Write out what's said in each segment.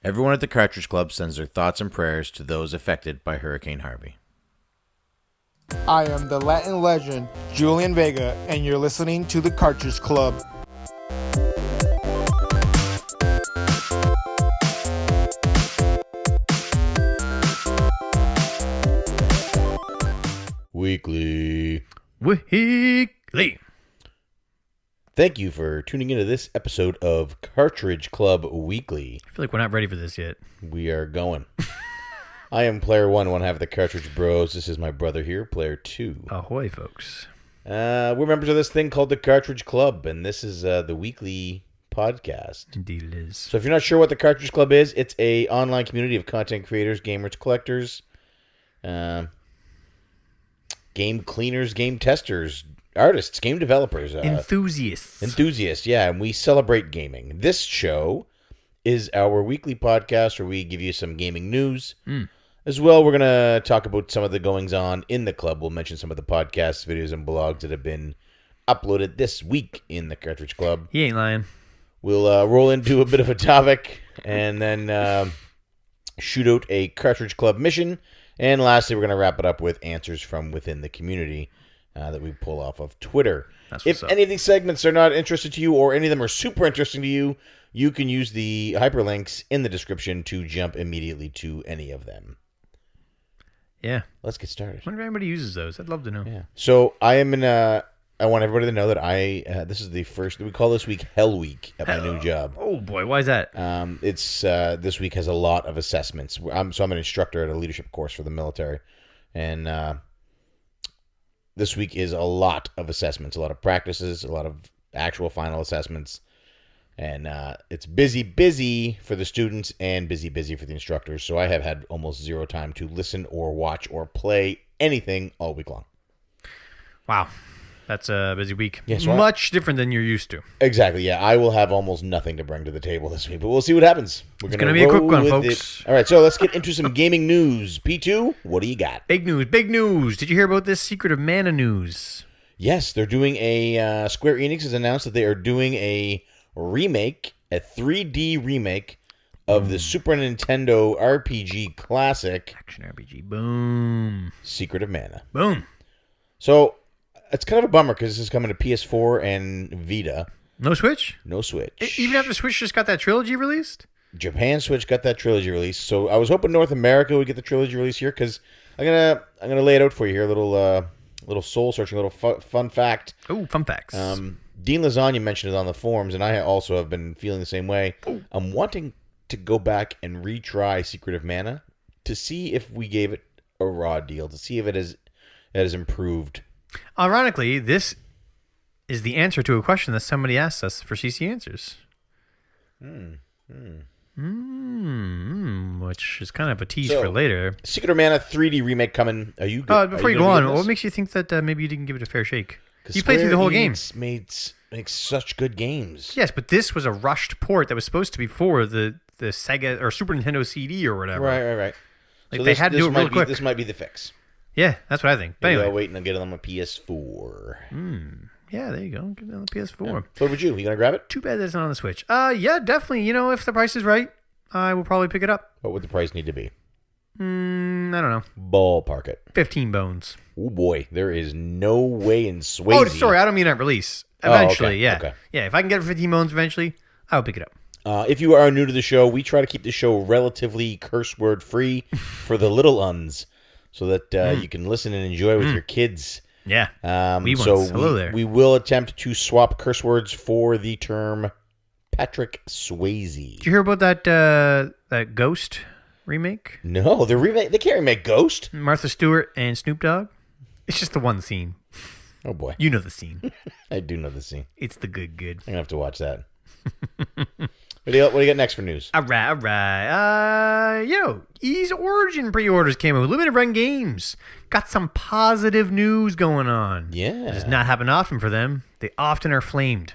Everyone at the Cartridge Club sends their thoughts and prayers to those affected by Hurricane Harvey. I am the Latin legend, Julian Vega, and you're listening to the Cartridge Club. Weekly. Thank you for tuning into this episode of Cartridge Club Weekly. I feel like we're not ready for this yet. We are going. I am player one half of the Cartridge Bros. This is my brother here, player two. Ahoy, folks. We're members of this thing called the Cartridge Club, and this is the weekly podcast. Indeed it is. So if you're not sure what the Cartridge Club is, it's a online community of content creators, gamers, collectors, game cleaners, game testers, artists, game developers. Enthusiasts, yeah, and we celebrate gaming. This show is our weekly podcast where we give you some gaming news. As well, we're going to talk about some of the goings-on in the club. We'll mention some of the podcasts, videos, and blogs that have been uploaded this week in the Cartridge Club. He ain't lying. We'll roll into a bit of a topic and then shoot out a Cartridge Club mission. And lastly, we're going to wrap it up with answers from within the community that we pull off of Twitter. If any of these segments are not interested to you or any of them are super interesting to you, you can use the hyperlinks in the description to jump immediately to any of them. Yeah. Let's get started. I wonder if anybody uses those. I'd love to know. Yeah. So I am in I want everybody to know that this is the first, we call this week Hell Week at my new job. Oh, boy. Why is that? It's this week has a lot of assessments. I'm an instructor at a leadership course for the military, and this week is a lot of assessments, a lot of practices, a lot of actual final assessments, and it's busy for the students and busy for the instructors. So I have had almost zero time to listen or watch or play anything all week long. Wow. That's a busy week. Yes, much different than you're used to. Exactly, yeah. I will have almost nothing to bring to the table this week, but we'll see what happens. It's going to be a quick one, folks. All right, so let's get into some gaming news. P2, what do you got? Big news. Did you hear about this Secret of Mana news? Yes, they're doing a... Square Enix has announced that they are doing a remake, a 3D remake of the Super Nintendo RPG classic... Action RPG. Boom. Secret of Mana. Boom. So... It's kind of a bummer because this is coming to PS4 and Vita. No Switch? No Switch. Even after Switch just got that trilogy released? Japan Switch got that trilogy release. So I was hoping North America would get the trilogy release here because I'm gonna lay it out for you here. A little soul searching, a little fun fact. Oh, fun facts. Dean Lasagna mentioned it on the forums, and I also have been feeling the same way. Ooh. I'm wanting to go back and retry Secret of Mana to see if we gave it a raw deal, to see if it has improved. Ironically, this is the answer to a question that somebody asked us for CCAnswers. Which is kind of a tease for later. Secret of Mana 3D remake coming. Are you good? Before you go on, what makes you think that maybe you didn't give it a fair shake? You played through the whole game. Makes such good games. Yes, but this was a rushed port that was supposed to be for the Sega or Super Nintendo CD or whatever. Right. Like so they had to do it real quick. This might be the fix. Yeah, that's what I think. But anyway. I'll wait and get it on my PS4. Yeah, there you go. Get it on the PS4. Yeah. What would you? You gonna grab it? Too bad that it's not on the Switch. Yeah, definitely. You know, if the price is right, I will probably pick it up. What would the price need to be? I don't know. Ballpark it. 15 bones. Oh boy, there is no way in Swayze. Oh, sorry, I don't mean at release. Eventually, okay. yeah. Okay. Yeah, if I can get it for 15 bones eventually, I'll pick it up. If you are new to the show, we try to keep the show relatively curse word free for the little uns, so that you can listen and enjoy with your kids. Yeah. Hello there. We will attempt to swap curse words for the term Patrick Swayze. Did you hear about that Ghost remake? No, they can't remake Ghost. Martha Stewart and Snoop Dogg. It's just the one scene. Oh boy. You know the scene. I do know the scene. It's the good. I'm gonna have to watch that. What do you got next for news? All right. Ys Origin pre-orders came out. Limited run games. Got some positive news going on. Yeah. It does not happen often for them. They often are flamed.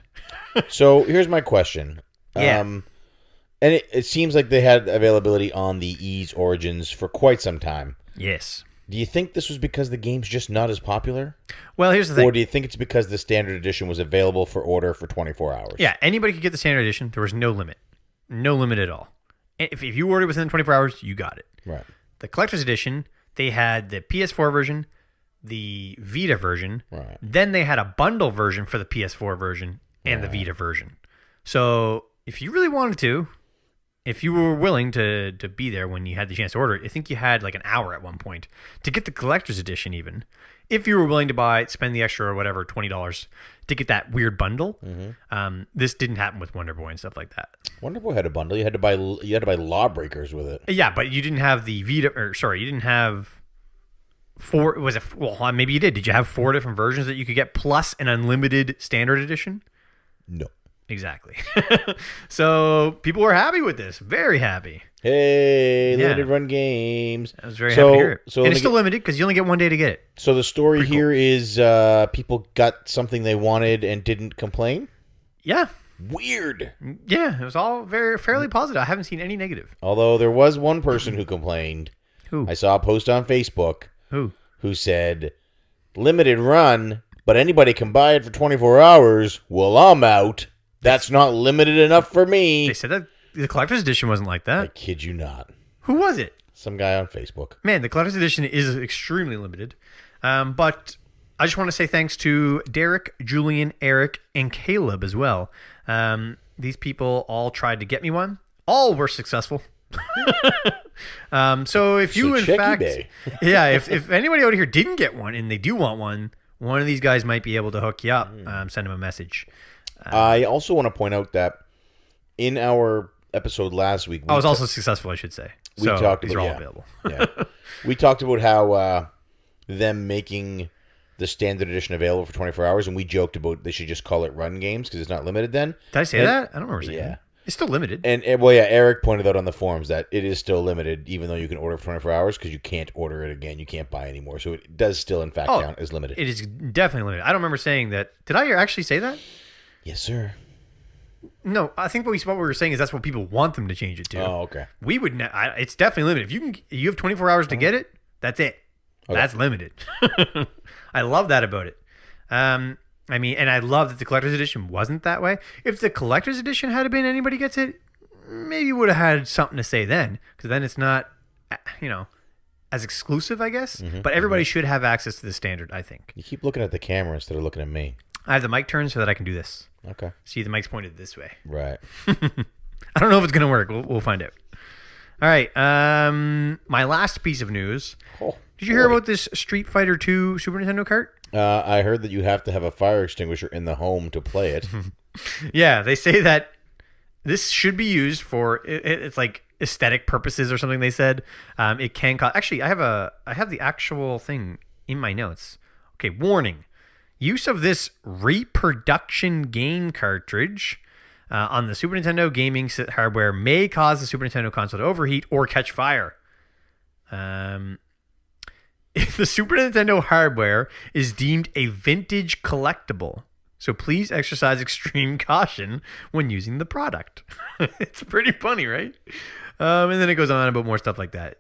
So here's my question. Yeah. And it seems like they had availability on the Ys Origins for quite some time. Yes. Do you think this was because the game's just not as popular? Well, here's the thing. Or do you think it's because the standard edition was available for order for 24 hours? Yeah, anybody could get the standard edition. There was no limit. No limit at all. if you ordered within 24 hours, you got it. Right. The collector's edition, they had the PS4 version, the Vita version. Right. Then they had a bundle version for the PS4 version and the Vita version. So if you really wanted to, if you were willing to be there when you had the chance to order it, I think you had like an hour at one point to get the collector's edition even. If you were willing to spend the extra or whatever, $20 to get that weird bundle. This didn't happen with Wonder Boy and stuff like that. Wonder Boy had a bundle. You had to buy Lawbreakers with it. Yeah, but you didn't have the Vita, you didn't have four, well, maybe you did. Did you have 4 different versions that you could get plus an unlimited standard edition? No. Exactly. So people were happy with this. Very happy. Hey, limited run games. I was very happy to hear it. And it's still limited because you only get one day to get it. So the story here is people got something they wanted and didn't complain? Yeah. Weird. Yeah, it was all fairly positive. I haven't seen any negative. Although there was one person who complained. Who? I saw a post on Facebook. Who said, limited run, but anybody can buy it for 24 hours. Well, I'm out. That's not limited enough for me. They said that the collector's edition wasn't like that. I kid you not. Who was it? Some guy on Facebook. Man, the collector's edition is extremely limited. But I just want to say thanks to Derek, Julian, Eric, and Caleb as well. These people all tried to get me one. All were successful. So if you, in fact, yeah, if anybody out here didn't get one and they do want one of these guys might be able to hook you up. Send them a message. I also want to point out that in our episode last week, I was also successful, I should say. We talked these about, are all available. Yeah. We talked about how them making the standard edition available for 24 hours, and we joked about they should just call it run games because it's not limited then. Did I say that? I don't remember saying that. It's still limited. And well, yeah, Eric pointed out on the forums that it is still limited, even though you can order for 24 hours because you can't order it again. You can't buy anymore. So it does still, in fact, count as limited. It is definitely limited. I don't remember saying that. Did I actually say that? Yes, sir. No, I think what we were saying is that's what people want them to change it to. Oh, okay. We would. It's definitely limited. If you have 24 hours to get it, that's it. Okay. That's limited. I love that about it. I mean, and I love that the collector's edition wasn't that way. If the collector's edition had been anybody gets it, maybe would have had something to say then, because then it's not, as exclusive, I guess. But everybody should have access to the standard, I think. You keep looking at the camera instead of looking at me. I have the mic turned so that I can do this. Okay. See, the mic's pointed this way. Right. I don't know if it's going to work. We'll find out. All right. My last piece of news. Did you hear about this Street Fighter 2 Super Nintendo cart? I heard that you have to have a fire extinguisher in the home to play it. Yeah, they say that this should be used for it's like aesthetic purposes or something. They said it can cost. Actually, I have the actual thing in my notes. Okay, warning: use of this reproduction game cartridge on the Super Nintendo gaming hardware may cause the Super Nintendo console to overheat or catch fire. If the Super Nintendo hardware is deemed a vintage collectible, so please exercise extreme caution when using the product. It's pretty funny, right? And then it goes on about more stuff like that.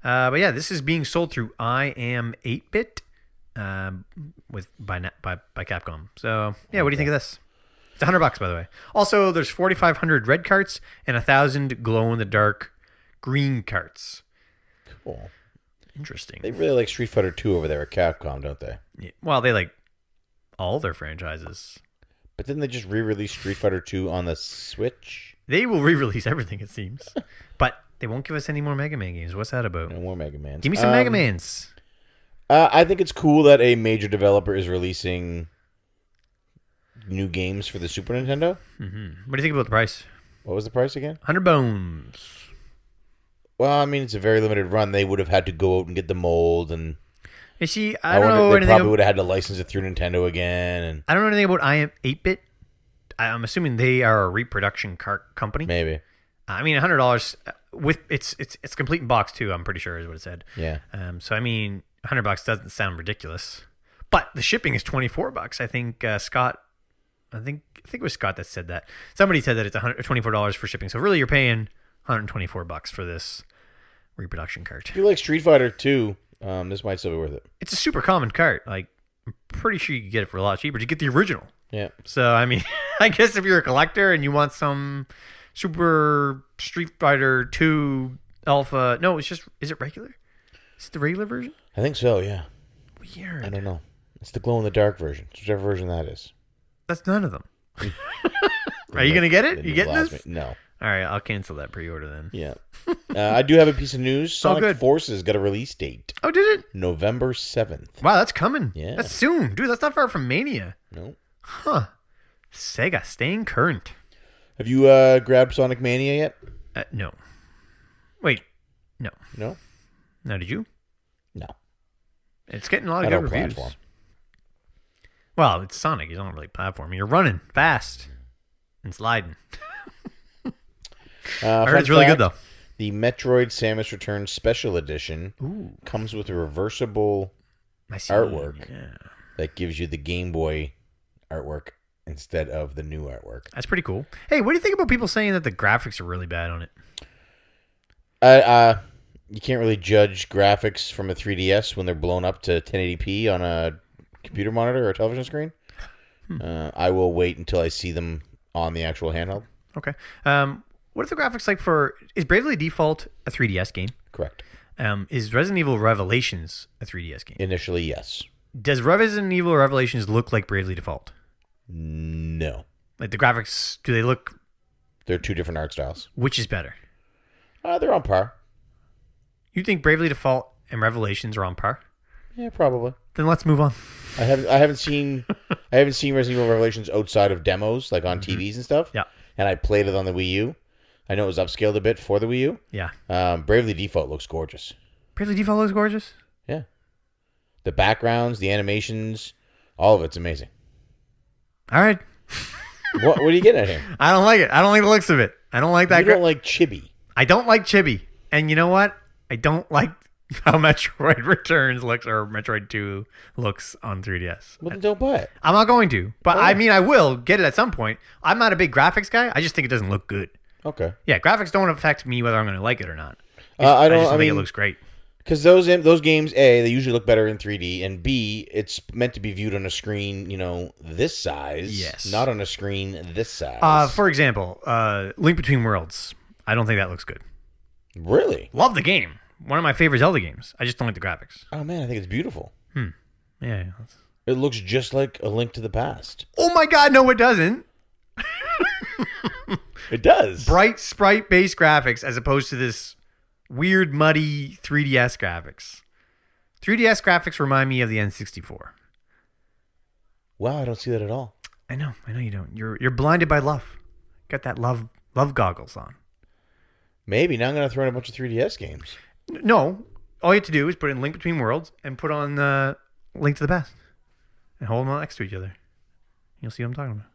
But yeah, this is being sold through I Am 8-Bit by Capcom. So yeah, what do you think of this? It's $100, by the way. Also, there's 4,500 red carts and 1,000 glow-in-the-dark green carts. Cool. Interesting. They really like Street Fighter 2 over there at Capcom, don't they? Yeah. Well, they like all their franchises. But didn't they just re-release Street Fighter 2 on the Switch? They will re-release everything, it seems. But they won't give us any more Mega Man games. What's that about? No more Mega Mans. Give me some Mega Mans. I think it's cool that a major developer is releasing new games for the Super Nintendo. Mm-hmm. What do you think about the price? What was the price again? 100 bones. Well, I mean, it's a very limited run. They would have had to go out and get the mold, and you see, I don't know anything. They probably would have had to license it through Nintendo again. And I don't know anything about I Am 8-Bit. I'm assuming they are a reproduction cart company. Maybe. I mean, $100 with it's complete in box too. I'm pretty sure is what it said. Yeah. So I mean, $100 doesn't sound ridiculous, but the shipping is $24. I think Scott. I think it was Scott that said that. Somebody said that it's $24 for shipping. So really, you're paying $124 for this reproduction cart. If you like Street Fighter 2, this might still be worth it. It's a super common cart. Like, I'm pretty sure you could get it for a lot cheaper. You get the original. Yeah. So, I mean, I guess if you're a collector and you want some Super Street Fighter 2 Alpha. No, it's just, is it regular? Is it the regular version? I think so, yeah. Weird. I don't know. It's the glow-in-the-dark version. It's whichever version that is. That's none of them. Are you going to get it? You getting this? No. All right, I'll cancel that pre-order then. Yeah. I do have a piece of news. Sonic good. Forces got a release date. Oh, did it? November 7th. Wow, that's coming. Yeah. That's soon. Dude, that's not far from Mania. No. Huh. Sega, staying current. Have you grabbed Sonic Mania yet? No. Wait. No. No? No, did you? No. It's getting a lot I of don't good reviews. platform. Well, it's Sonic. You don't really platform. You're running fast and sliding. I heard it's really good, though. The Metroid Samus Returns Special Edition comes with a reversible artwork that gives you the Game Boy artwork instead of the new artwork. That's pretty cool. Hey, what do you think about people saying that the graphics are really bad on it? You can't really judge graphics from a 3DS when they're blown up to 1080p on a computer monitor or a television screen. I will wait until I see them on the actual handheld. Okay. What are the graphics like for... Is Bravely Default a 3DS game? Correct. Is Resident Evil Revelations a 3DS game? Initially, yes. Does Resident Evil Revelations look like Bravely Default? No. Like the graphics, do they look... They're two different art styles. Which is better? They're on par. You think Bravely Default and Revelations are on par? Yeah, probably. Then let's move on. I haven't seen Resident Evil Revelations outside of demos, like on TVs and stuff. Yeah. And I played it on the Wii U. I know it was upscaled a bit for the Wii U. Yeah. Bravely Default looks gorgeous. Bravely Default looks gorgeous? Yeah. The backgrounds, the animations, all of it's amazing. All right. What are you getting at here? I don't like it. I don't like the looks of it. I don't like that. You don't like Chibi. I don't like Chibi. And you know what? I don't like how Metroid Returns looks or Metroid 2 looks on 3DS. Well, then don't buy it. I'm not going to. But Oh. I mean, I will get it at some point. I'm not a big graphics guy. I just think it doesn't look good. Okay. Yeah, graphics don't affect me whether I'm going to like it or not. I just think mean, it looks great. because those games, A, they usually look better in 3D, and B, it's meant to be viewed on a screen, this size. Yes. Not on a screen this size. For example, Link Between Worlds. I don't think that looks good. Really? Love the game. One of my favorite Zelda games. I just don't like the graphics. Oh, man, I think it's beautiful. Yeah. It looks just like A Link to the Past. Oh my God, no, it doesn't. It does. Bright sprite-based graphics as opposed to this weird, muddy 3DS graphics. 3DS graphics remind me of the N64. Wow, I don't see that at all. I know you don't. You're blinded by love. Got that love goggles on. Maybe. Now I'm going to throw in a bunch of 3DS games. No, all you have to do is put in Link Between Worlds and put on Link to the Past and hold them next to each other. You'll see what I'm talking about.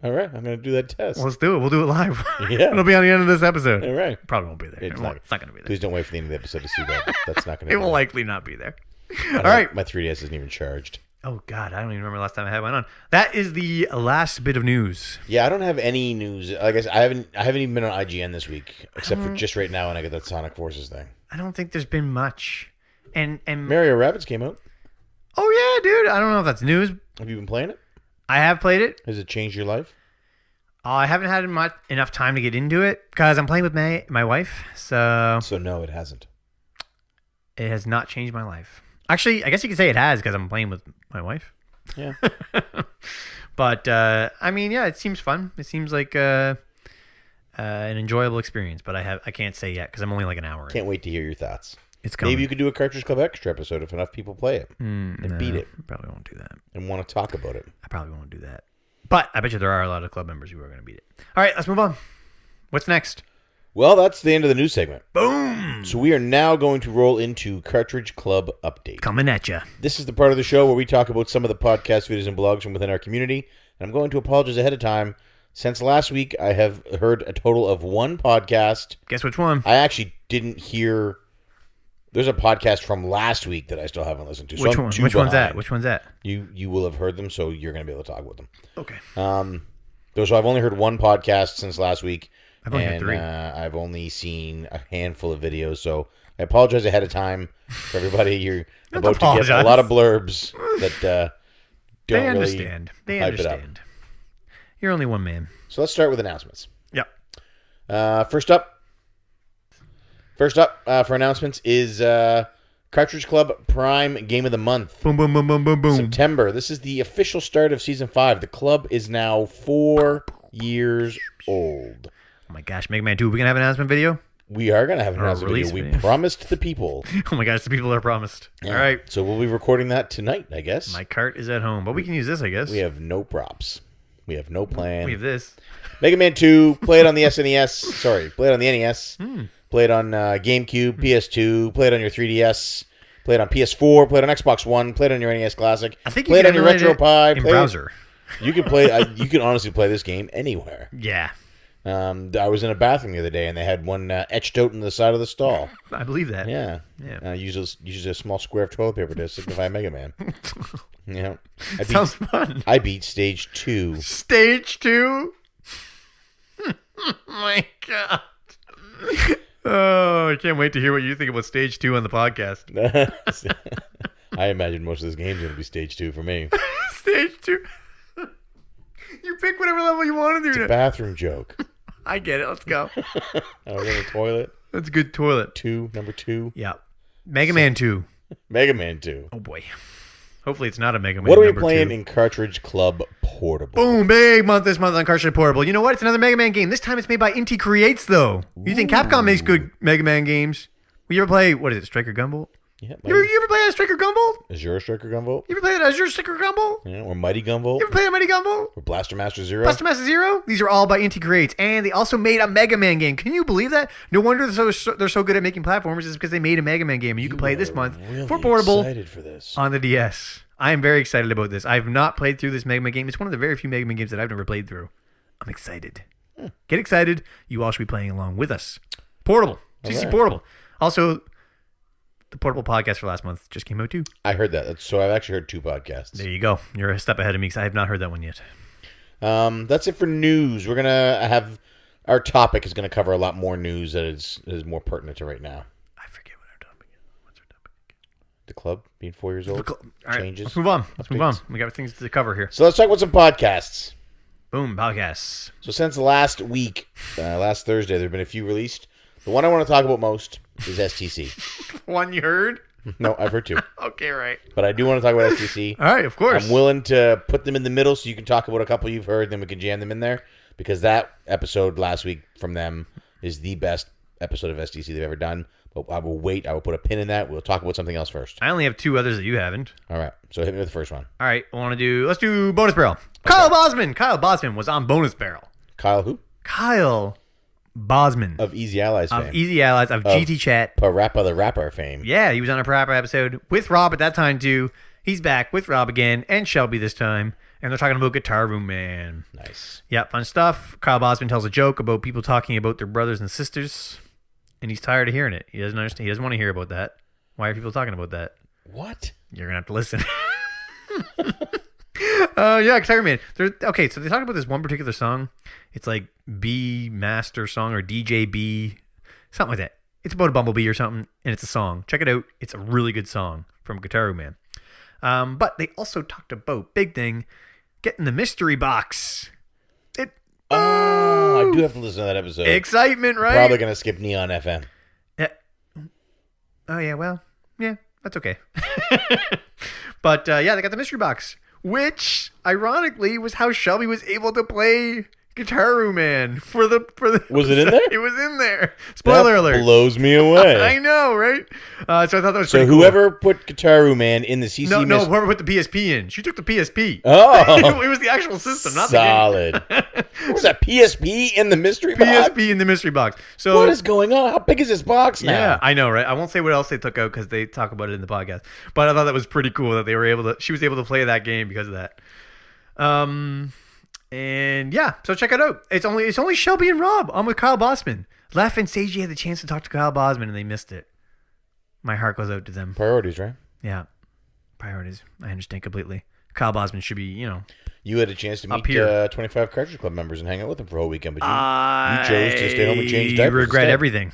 All right, I'm going to do that test. Well, let's do it. We'll do it live. Yeah. It'll be on the end of this episode. All right. Probably won't be there. It's It's not not going to be there. Please don't wait for the end of the episode to see that. That's not going to It will likely not be there. All All right. My 3DS isn't even charged. Oh, God. I don't even remember the last time I had one on. That is the last bit of news. Yeah, I don't have any news. Like I said, I haven't even been on IGN this week, except for just right now when I get that Sonic Forces thing. I don't think there's been much. And Mario Rabbids came out. oh, yeah, dude. I don't know if that's news. Have you been playing it? I have played it. Has it changed your life? I haven't had enough time to get into it because I'm playing with my wife. So So no, it hasn't. it has not changed my life. Actually, I guess you could say it has because I'm playing with my wife. Yeah. But, I mean, yeah, it seems fun. It seems like an enjoyable experience, but I can't say yet because I'm only like an hour in. Can't wait to hear your thoughts. It's coming. Maybe you could do a Cartridge Club Extra episode if enough people play it and beat it Probably won't do that. and want to talk about it. I probably won't do that. But I bet you there are a lot of club members who are going to beat it. All right, let's move on. What's next? Well, that's the end of the news segment. Boom! So we are now going to roll into Cartridge Club Update. Coming at you. This is the part of the show where we talk about some of the podcast videos and blogs from within our community. And I'm going to apologize ahead of time. Since last week, I have heard a total of one podcast. Guess which one? I actually didn't hear... There's a podcast from last week that I still haven't listened to. So Which I'm one? two Which one's that? behind. Which one's that? You will have heard them, so you're going to be able to talk with them. Okay. So I've only heard one podcast since last week. I've only heard and, 3. I've only seen a handful of videos, so I apologize ahead of time for everybody. You're Don't about to get apologize. a lot of blurbs that don't They really understand. They hype it up. understand. You're only one man. So let's start with announcements. Yep. First up for announcements is Cartridge Club Prime Game of the Month. Boom, boom, boom, boom, boom, boom. September. This is the official start of Season 5. The club is now 4 years old. Oh my gosh, Mega Man 2. Are we going to have an announcement video? We are going to have an announcement release video. We video. promised the people. Oh my gosh, the people are promised. Yeah. All right. So we'll be recording that tonight, I guess. My cart is at home, but we can use this, I guess. We have no props. We have no plan. We have this. Mega Man 2, play it on the SNES. Sorry, play it on the NES. Play it on GameCube, PS2. Play it on your 3DS. Play it on PS4. Play it on Xbox One. Play it on your NES Classic. I think play you it on can your emulate RetroPie. it in Play browser. You can play. You can honestly play this game anywhere. Yeah, I was in a bathroom the other day, and they had one etched out in the side of the stall. I believe that. Yeah. Uses a small square of toilet paper to signify Mega Man. Yeah. Sounds fun. I beat stage 2. Stage 2? Oh my god. Oh, I can't wait to hear what you think about stage 2 on the podcast. I imagine most of this game's going to be stage 2 for me. Stage 2? You pick whatever level you want to do. It's a bathroom joke. I get it. Let's go. I was in the toilet. That's a good toilet. Number 2. Yeah. Mega Man 2. Mega Man 2. Oh boy. Hopefully it's not a Mega Man. What are we number playing 2. in Cartridge Club Portable? Boom, big month this month on Cartridge Portable. You know what? It's another Mega Man game. This time it's made by Inti Creates, though. You think Capcom makes good Mega Man games? You ever play, what is it, Striker Gumball? Yeah, You ever play a Striker Gumball? Azure Striker Gumball? You ever play an Azure Striker Gumball? Yeah, or Mighty Gumball? You ever play a Mighty Gumball? Or Blaster Master Zero? Blaster Master Zero? These are all by Inti Creates, and they also made a Mega Man game. Can you believe that? No wonder they're so good at making platformers. Is because they made a Mega Man game, and you can play it this month really for portable excited for this. on the DS. I am very excited about this. I've not played through this Mega Man game. It's one of the very few Mega Man games that I've never played through. I'm excited. Get excited. You all should be playing along with us. Portable. CC right. Portable. Also, the Portable podcast for last month just came out too. I heard that. So I've actually heard 2 podcasts. There you go. You're a step ahead of me because I have not heard that one yet. That's it for news. We're going to have... Our topic is going to cover a lot more news that is more pertinent to right now. I forget what our topic is. What's our topic again? The club being 4 years old. All right, Changes. let's move on. Let's move on. Updates. We got things to cover here. So let's talk about some podcasts. Boom, podcasts. So since last week, last Thursday, there have been a few released. The one I want to talk about most is STC. One you heard? No, I've heard 2. Okay, right. But I do want to talk about STC. All right, of course. I'm willing to put them in the middle so you can talk about a couple you've heard, then we can jam them in there. Because that episode last week from them is the best episode of STC they've ever done. But I will wait. I will put a pin in that. We'll talk about something else first. I only have 2 others that you haven't. All right. So hit me with the first one. All right, let's do Bonus Barrel. Kyle Bosman. Kyle Bosman was on Bonus Barrel. Kyle who? Kyle Bosman. Of Easy Allies fame. Of Easy Allies, of GT Chat. Parappa the Rapper fame. Yeah, he was on a Parappa episode with Rob at that time, too. He's back with Rob again and Shelby this time. And they're talking about Guitar Room Man. Nice. Yeah, fun stuff. Kyle Bosman tells a joke about people talking about their brothers and sisters. And he's tired of hearing it. He doesn't understand. He doesn't want to hear about that. Why are people talking about that? What? You're going to have to listen. Yeah, Guitar Man. Okay, so they talk about this one particular song. It's like B Master song or DJ B, something like that. It's about a bumblebee or something, and it's a song. Check it out. It's a really good song from Guitar Man. But they also talked about, big thing, getting the mystery box. I do have to listen to that episode. Excitement, right? Probably going to skip Neon FM. Yeah. Oh, yeah, well, yeah, that's okay. But, yeah, they got the mystery box, which, ironically, was how Shelby was able to play Guitar Room Man for the Was it in there? It was in there. Spoiler That alert. blows me away. I know, right? So I thought that was So pretty cool. whoever put Guitar Room Man in the CC No, whoever put the PSP in. She took the PSP. Oh. It was the actual system, not Solid. What was that, PSP in the mystery the game. box? PSP in the mystery box. So What is going on? How big is this box now? yeah, I know, right? I won't say what else they took out because they talk about it in the podcast. But I thought that was pretty cool that they were able to. She was able to play that game because of that. And yeah, so check it out. It's only Shelby and Rob. I'm with Kyle Bosman. Left and Seiji had the chance to talk to Kyle Bosman and they missed it. My heart goes out to them. Priorities, right? Yeah, priorities. I understand completely. Kyle Bosman should be, You had a chance to Up meet here. 25 Cartridge Club members and hang out with them for a whole weekend, but you chose to stay home and change diapers. Regret instead. everything.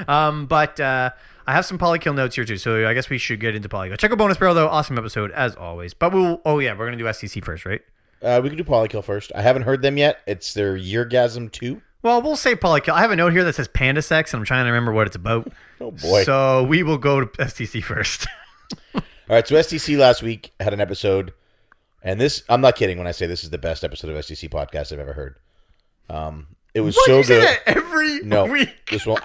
But I have some Polykill notes here too, so I guess we should get into Polykill. Check out Bonus Barrel though, awesome episode as always. But we're gonna do STC first, right? We can do Polykill first. I haven't heard them yet. It's their Yeargasm 2. Well, we'll say polykill. I have a note here that says panda sex, and I'm trying to remember what it's about. Oh, boy. So we will go to STC first. All right, so STC last week had an episode, and this, I'm not kidding when I say this is the best episode of STC podcast I've ever heard. It was What? so You say good. that every week? This one,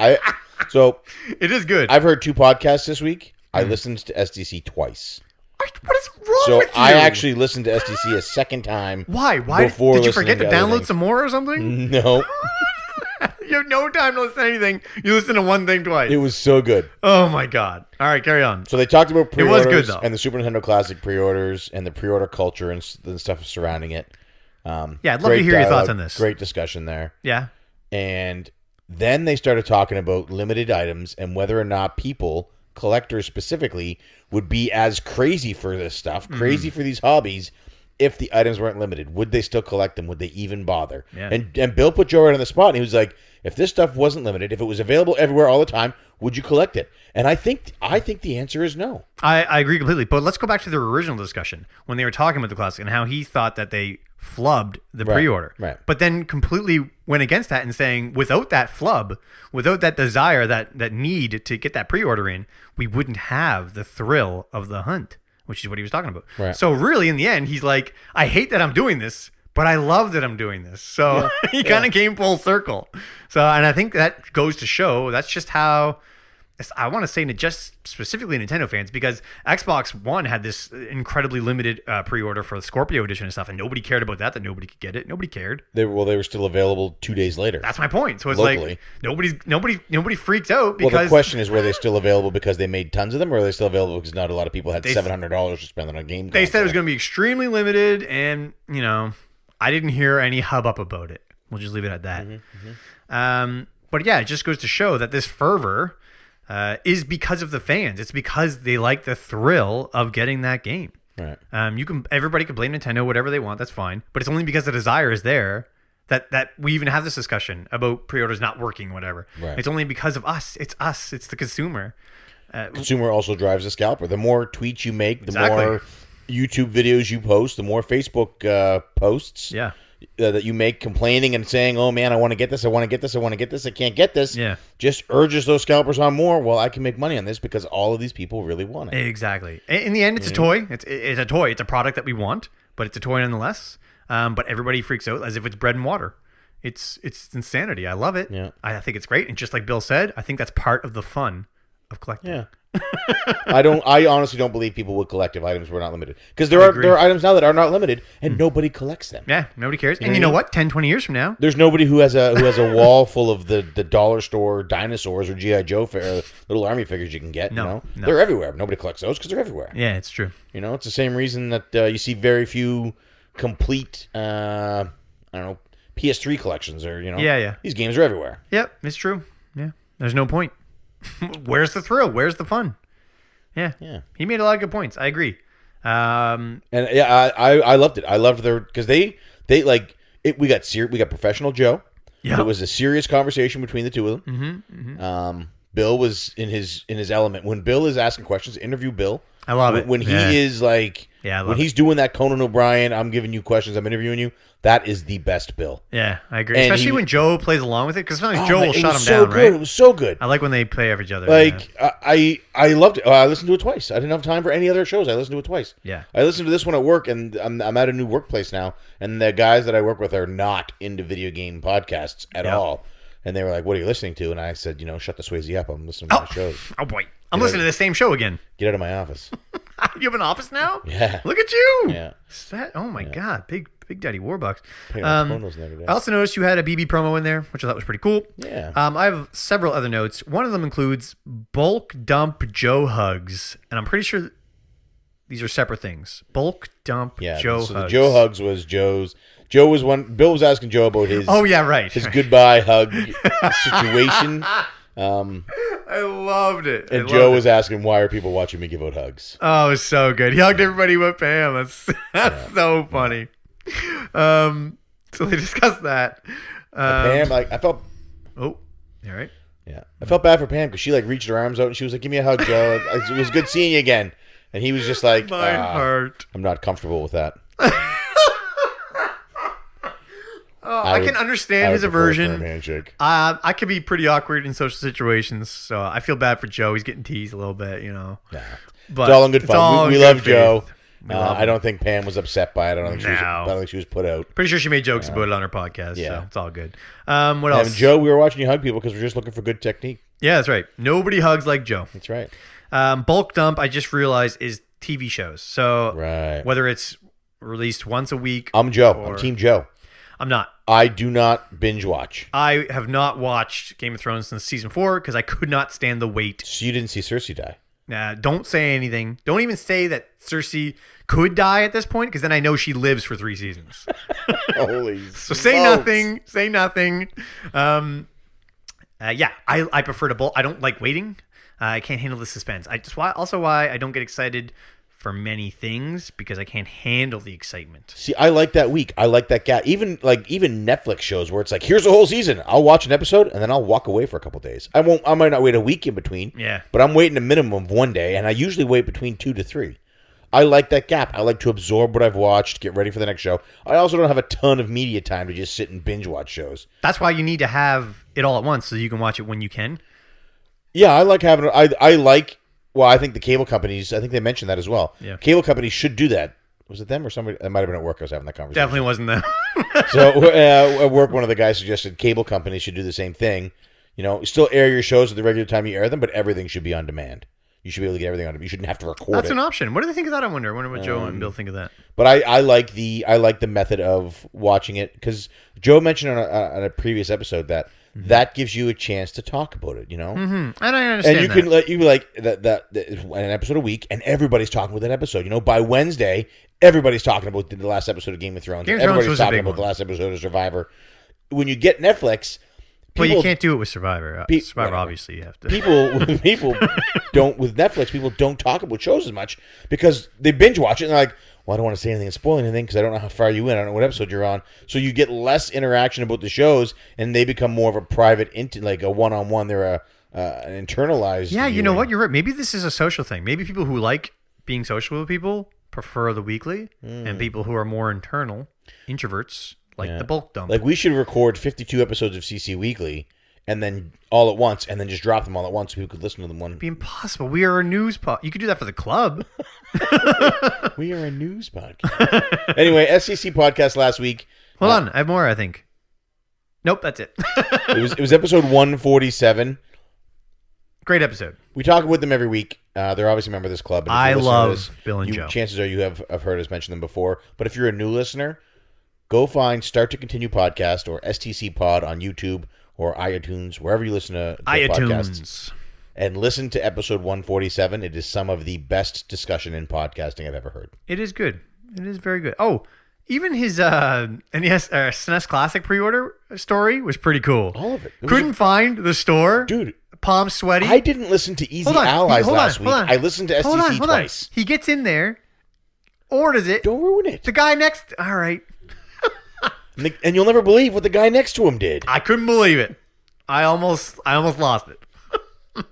so It is good. I've heard 2 podcasts this week. I listened to STC twice. What is wrong So with you? I actually listened to STC a second time. Why? Before Did you listening forget to to other download things. some more or something? No, You have no time to listen to anything. You listen to one thing twice. it was so good. Oh my god! All right, carry on. So they talked about It pre-orders was good, though. and the Super Nintendo Classic pre-orders and the pre-order culture and the stuff surrounding it. Yeah, I'd love to Great hear your thoughts dialogue, on this. Great discussion there. Yeah. And then they started talking about limited items and whether or not people, collectors specifically, would be as crazy for this stuff, crazy for these hobbies, if the items weren't limited. Would they still collect them? Would they even bother? Yeah. And Bill put Joe right on the spot, and he was like, if this stuff wasn't limited, if it was available everywhere all the time, would you collect it? And I think the answer is no. I agree completely. But let's go back to their original discussion when they were talking about the classic and how he thought that they flubbed the Right, pre-order. right. But then completely went against that and saying without that flub, without that desire, that need to get that pre-order in, we wouldn't have the thrill of the hunt, which is what he was talking about. Right. So really, in the end, he's like, I hate that I'm doing this, but I love that I'm doing this. So he kind of came full circle. So, and I think that goes to show that's just how, I want to say just specifically Nintendo fans, because Xbox One had this incredibly limited pre-order for the Scorpio edition and stuff, and nobody cared about that nobody could get it. Nobody cared. They were still available 2 days later. That's my point. So it's Locally. like nobody freaks out Well, because the question is, were they still available because they made tons of them, or are they still available because not a lot of people had $700 to spend on a game? they said it was going to be extremely limited, and I didn't hear any hubbub about it. We'll just leave it at that. But yeah, it just goes to show that this fervor is because of the fans. It's because they like the thrill of getting that game. Right. Everybody can blame Nintendo whatever they want. That's fine. But it's only because the desire is there that we even have this discussion about pre-orders not working, whatever. Right. It's only because of us. It's us. It's the consumer. Consumer also drives the scalper. The more tweets you make, the Exactly. more YouTube videos you post, the more Facebook posts Yeah. that you make complaining and saying, oh man, I want to get this, I want to get this, I want to get this, I can't get this. Yeah. Just urges those scalpers on more. Well, I can make money on this because all of these people really want it. Exactly. In the end, it's a toy. It's a toy. It's a product that we want, but it's a toy nonetheless. But everybody freaks out as if it's bread and water. It's insanity. I love it. Yeah. I think it's great. And just like Bill said, I think that's part of the fun of collecting. Yeah. I honestly don't believe people would collect if items were not limited. Because there agree. are items now that are not limited and nobody collects them. Yeah, nobody cares. And you know what? 10, 20 years from now, There's nobody who has a wall full of the dollar store dinosaurs or G.I. Joe little army figures you can get. No. They're everywhere. Nobody collects those because they're everywhere. yeah, it's true. It's the same reason that you see very few complete, PS3 collections or, Yeah. these games are everywhere. Yep, it's true. Yeah, there's no point. Where's the thrill? Where's the fun? Yeah. He made a lot of good points. I agree. And yeah, I loved it. I loved because they like it. We got professional Joe. Yeah. It was a serious conversation between the two of them. Bill was in his element. When Bill is asking questions, interview Bill. I love it. When he is like, Yeah, I love when he's doing that Conan O'Brien, I'm giving you questions, I'm interviewing you. That is the best Bill. Yeah, I agree. And Especially when Joe plays along with it, because sometimes Joe man, will it shut was him so down, good. right? It was so good. I like when they play off each other. Like I loved it. I listened to it twice. I didn't have time for any other shows. I listened to it twice. Yeah. I listened to this one at work, and I'm at a new workplace now, and the guys that I work with are not into video game podcasts at all. And they were like, "What are you listening to?" And I said, "Shut the Swayze up. I'm listening to my shows. Oh boy, I'm listening to the same show again. Get out of my office." You have an office now? Yeah. Look at you. Yeah. Oh my God, Big Daddy Warbucks. Paying my Tonos the other day. I also noticed you had a BB promo in there, which I thought was pretty cool. Yeah. I have several other notes. One of them includes bulk dump Joe hugs, and I'm pretty sure these are separate things. Bulk dump Joe so hugs. the Joe hugs was Joe's. Joe was one. Bill was asking Joe about his. Oh yeah, right. His goodbye hug situation. I loved it. And Joe was asking, why are people watching me give out hugs? Oh, it was so good. He hugged everybody with Pam. That's so funny. So they discussed that. Pam, I felt. Oh, all right. Yeah, I felt bad for Pam because she reached her arms out and she was like, "Give me a hug, Joe. It was good seeing you again." And he was just like, My heart. I'm not comfortable with that. I can understand his prefer a firm aversion. handshake. I could be pretty awkward in social situations, so I feel bad for Joe. He's getting teased a little bit, Nah. But It's all in good fun. We love Joe. love I don't think Pam was upset by it. I don't think she was put out. Pretty sure she made jokes about it on her podcast. Yeah. So it's all good. What else? And Joe, we were watching you hug people because we're just looking for good technique. Yeah, that's right. Nobody hugs like Joe. That's right. Bulk dump, I just realized, is TV shows. So Right. whether it's released once a week. I'm Joe. or- I'm Team Joe. I'm not. I do not binge watch. I have not watched Game of Thrones since season 4 because I could not stand the wait. So you didn't see Cersei die. Don't say anything. Don't even say that Cersei could die at this point because then I know she lives for 3 seasons. Holy So say nothing. Say nothing. Yeah, I prefer to bolt. I don't like waiting. I can't handle the suspense. Why I don't get excited for many things because I can't handle the excitement. See, I like that week. I like that gap. Even Netflix shows where it's like, here's a whole season. I'll watch an episode and then I'll walk away for a couple days. I might not wait a week in between. Yeah. But I'm waiting a minimum of 1 day, and I usually wait between 2 to 3. I like that gap. I like to absorb what I've watched, get ready for the next show. I also don't have a ton of media time to just sit and binge watch shows. That's why you need to have it all at once so you can watch it when you can. Yeah, I like having. I like. Well, I think the cable companies. I think they mentioned that as well. Yeah. Cable companies should do that. Was it them or somebody? It might have been at work. I was having that conversation. Definitely wasn't them. So at work, one of the guys suggested cable companies should do the same thing. You know, still air your shows at the regular time you air them, but everything should be on demand. You should be able to get everything on demand. You shouldn't have to record That's it. an option. What do they think of that? I wonder what Joe and Bill think of that. But I like the method of watching it because Joe mentioned on a previous episode that that gives you a chance to talk about it. You know, And I understand and you that. can let you like that an episode a week, and everybody's talking about that episode. You know, by Wednesday, everybody's talking about the last episode of Game of Thrones. Game of Thrones Everybody's was a talking big about the one. last episode of Survivor. When you get Netflix, Well, you people- can't do it with Survivor. Survivor, whatever. obviously, you have to. people don't with Netflix. People don't talk about shows as much because they binge watch it and they're like, well, I don't want to say anything and spoil anything because I don't know how far you in. I don't know what episode you're on. So you get less interaction about the shows, and they become more of a private, like a one-on-one. They're an internalized. Yeah, you know viewing. what? You're right. Maybe this is a social thing. Maybe people who like being social with people prefer the weekly, and people who are more internal, introverts, like the bulk dump. Like we should record 52 episodes of CC Weekly, and then all at once, and then just drop them all at once so people could listen to them one. It'd be impossible. We are a news You could do that for the club. We are a news podcast. Anyway, SCC podcast last week. Hold on. I have more, I think. Nope, that's it. It was episode 147. Great episode. We talk with them every week. They're obviously a member of this club. And if I you listen to love this, Bill and Joe. Chances are you have heard us mention them before. But if you're a new listener, go find Start to Continue podcast or STC Pod on YouTube or iTunes, wherever you listen to podcasts, iTunes. and listen to episode 147. It is some of the best discussion in podcasting I've ever heard. It is good. It is very good. Oh, even his NES SNES Classic pre-order story was pretty cool. All of it. Couldn't find the store. Dude, Palms sweaty. I didn't listen to Easy Allies last week. I listened to STC twice. He gets in there, orders it. Don't ruin it. The guy next. All right. And you'll never believe what the guy next to him did. I couldn't believe it. I almost lost it.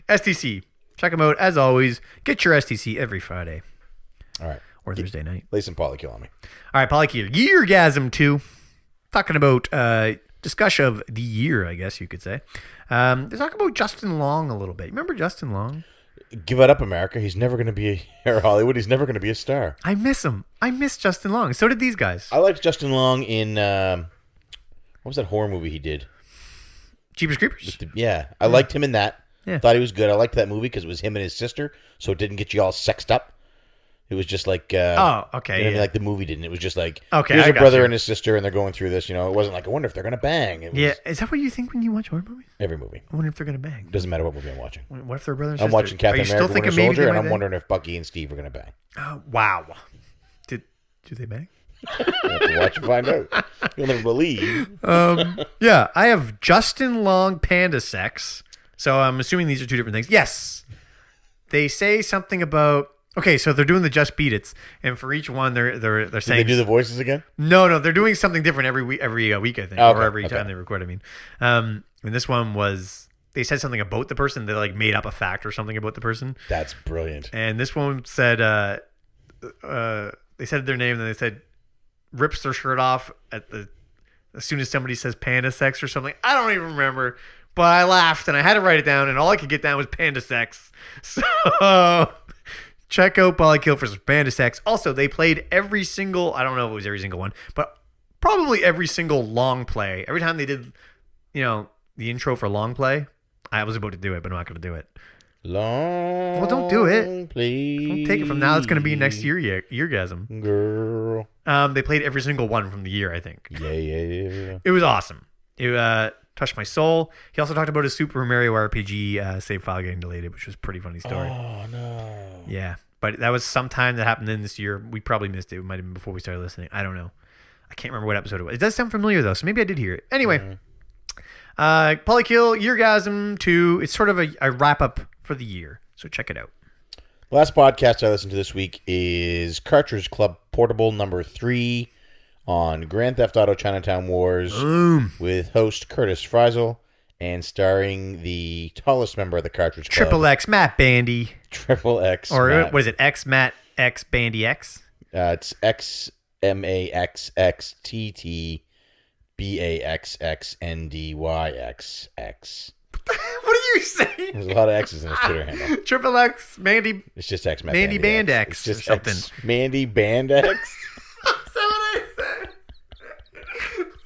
STC. Check them out. As always, get your STC every Friday All right. or Thursday night. Lay some polykill on me. All right, Polykeer. Yeargasm 2. Talking about discussion of the year, I guess you could say. They're talking about Justin Long a little bit. Remember Justin Long? Give it up, America. He's never going to be or Hollywood. He's never going to be a star. I miss him. I miss Justin Long. So did these guys. I liked Justin Long in what was that horror movie he did? Jeepers Creepers. I liked him in that. Yeah. Thought he was good. I liked that movie because it was him and his sister, so it didn't get you all sexed up. It was just like Okay. you know what I mean? Like the movie didn't. It was just like here's I a got brother you. and his sister, and they're going through this. You know, it wasn't like I wonder if they're going to bang. It was Is that what you think when you watch horror movies? every movie. I wonder if they're gonna bang. Doesn't matter what movie I'm watching. What if they're brother and I'm sister? watching Captain Are you America: still Winter thinking maybe Soldier, they and might I'm bang? wondering if Bucky and Steve are going to bang. Wow. Do they bang? You have to watch and find out. You'll never believe. Yeah, I have Justin Long panda sex. So I'm assuming these are two different things. Yes. They say something about okay, so they're doing the Just Beat It's, and for each one they're Did saying they do the voices again? No, they're doing something different every week I think, Okay, or every okay. time they record. I mean, and this one was they said something about the person. They like made up a fact or something about the person, That's brilliant. and this one said they said their name, and then they said rips their shirt off at the as soon as somebody says panda sex or something. I don't even remember, but I laughed and I had to write it down, and all I could get down was panda sex. So check out Polykill for some panda sex. Also, they played every single, I don't know if it was every single one, but probably every single long play. Every time they did, the intro for long play, I was about to do it, but I'm not going to do it. Long. Well, don't do it. Please. Don't take it from now. It's going to be next year, Yeargasm. Girl. They played every single one from the year, I think. Yeah. It was awesome. It touched my soul. He also talked about his Super Mario RPG save file getting deleted, which was a pretty funny story. Oh, no. Yeah, but that was sometime that happened in this year. We probably missed it. It might have been before we started listening. I don't know. I can't remember what episode it was. It does sound familiar, though, so maybe I did hear it. Anyway, Polykill, Yeargasm 2. It's sort of a wrap-up for the year, so check it out. Last podcast I listened to this week is Cartridge Club Portable number 3 on Grand Theft Auto Chinatown Wars with host Curtis Friesel and starring the tallest member of the Cartridge Club. Triple X Matt Bandy. Triple X. Or Matt. what is it? X Matt X Bandy X? It's XMAXXTTBAXXNDYXX. What are you saying? There's a lot of X's in his Twitter handle. Triple X Mandy. It's just X. Mandy Band X It's just or something. Mandy Band X. Is that what I said?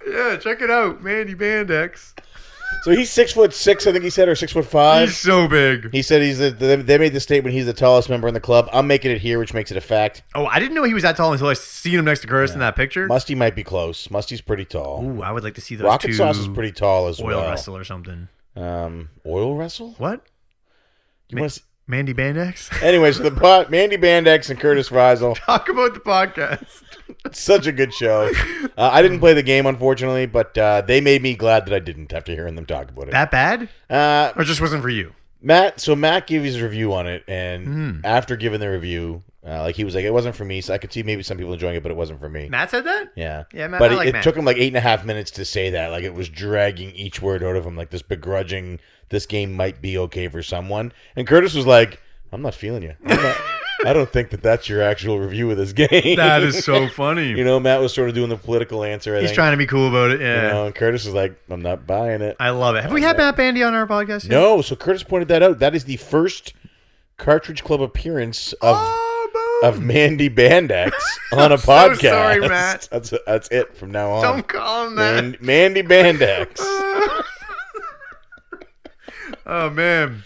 Yeah, check it out, Mandy Band X. So he's 6'6", I think he said, or 6'5". He's so big. He said they made the statement he's the tallest member in the club. I'm making it here, which makes it a fact. Oh, I didn't know he was that tall until I seen him next to Curtis in that picture. Musty might be close. Musty's pretty tall. Ooh, I would like to see those Rocket two Sauce is pretty tall as oil well. wrestle or something. Oil wrestle? What? You want to? Mandy Band X? Anyways, Mandy Bandex and Curtis Friesel. Talk about the podcast. Such a good show. I didn't play the game, unfortunately, but they made me glad that I didn't after hearing them talk about it. That bad? Or just wasn't for you? Matt gave his review on it, and after giving the review, he was like, it wasn't for me, so I could see maybe some people enjoying it, but it wasn't for me. Matt said that? Yeah. Yeah, Matt, but I like it Matt. took him like 8.5 minutes to say that. Like, it was dragging each word out of him, like this begrudging, this game might be okay for someone. And Curtis was like, I'm not feeling you. I don't think that's your actual review of this game. That is so funny. Matt was sort of doing the political answer. He's trying to be cool about it, yeah. And Curtis was like, I'm not buying it. I love it. Have we had Matt Bandy on our podcast yet? No, so Curtis pointed that out. That is the first Cartridge Club appearance of Mandy Bandex on a podcast. So sorry, Matt. That's it from now on. Don't call him that. Mandy Bandex. Oh, man.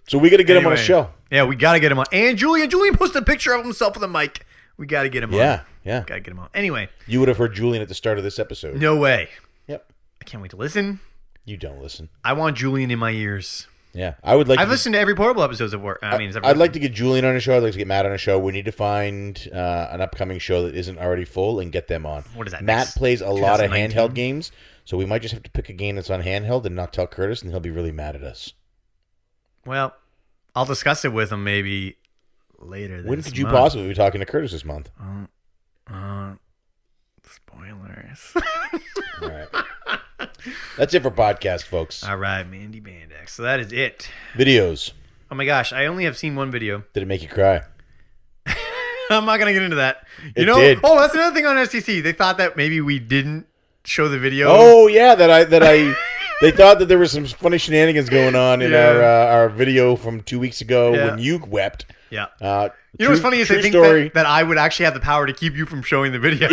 So we got to get him on a show. Yeah, we got to get him on. And Julian posted a picture of himself with a mic. We got to get him on. Yeah. Got to get him on. Anyway. You would have heard Julian at the start of this episode. No way. Yep. I can't wait to listen. You don't listen. I want Julian in my ears. Yeah. I've listened to every Portable episodes of work. I'd like to get Julian on a show. I'd like to get Matt on a show. We need to find an upcoming show that isn't already full and get them on. What is that? Matt plays a lot of 2019? handheld games, so we might just have to pick a game that's on handheld and not tell Curtis, and he'll be really mad at us. Well, I'll discuss it with him maybe later this When could you month. possibly be talking to Curtis this month? Spoilers. All right. That's it for podcast, folks. All right, Mandy Bandex. So that is it. Videos. Oh my gosh, I only have seen one video. Did it make you cry? I'm not gonna get into that. It did. Oh, that's another thing on STC. They thought that maybe we didn't show the video. Oh yeah, they thought that there was some funny shenanigans going on in our video from 2 weeks ago when you wept. Yeah. You know what's funny is they think that I would actually have the power to keep you from showing the video.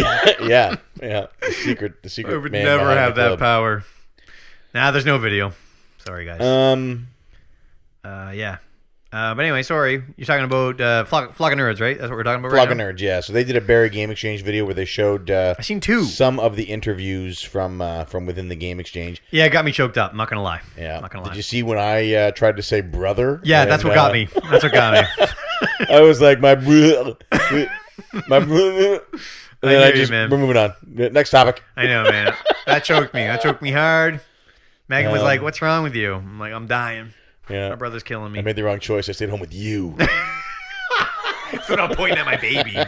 yeah. The secret. I would man never behind have the that club. power. Nah, there's no video. Sorry, guys. Yeah. But anyway, sorry. You're talking about Flock of Nerds, right? That's what we're talking about Flock right of now? Nerds, yeah. So they did a Barry Game Exchange video where they showed I've seen 2. some of the interviews from within the Game Exchange. Yeah, it got me choked up. I'm not going to lie. Yeah. I'm not going to lie. Did you see when I tried to say brother? Yeah, that's what got me. That's what got me. I was like, my brother. My brother. And then I I hear you, just, man. we're moving on. Next topic. I know, man. That choked me. That choked me hard. Megan was like, what's wrong with you? I'm like, I'm dying. Yeah. My brother's killing I me. made the wrong choice. I stayed home with you. So I'm pointing at my baby.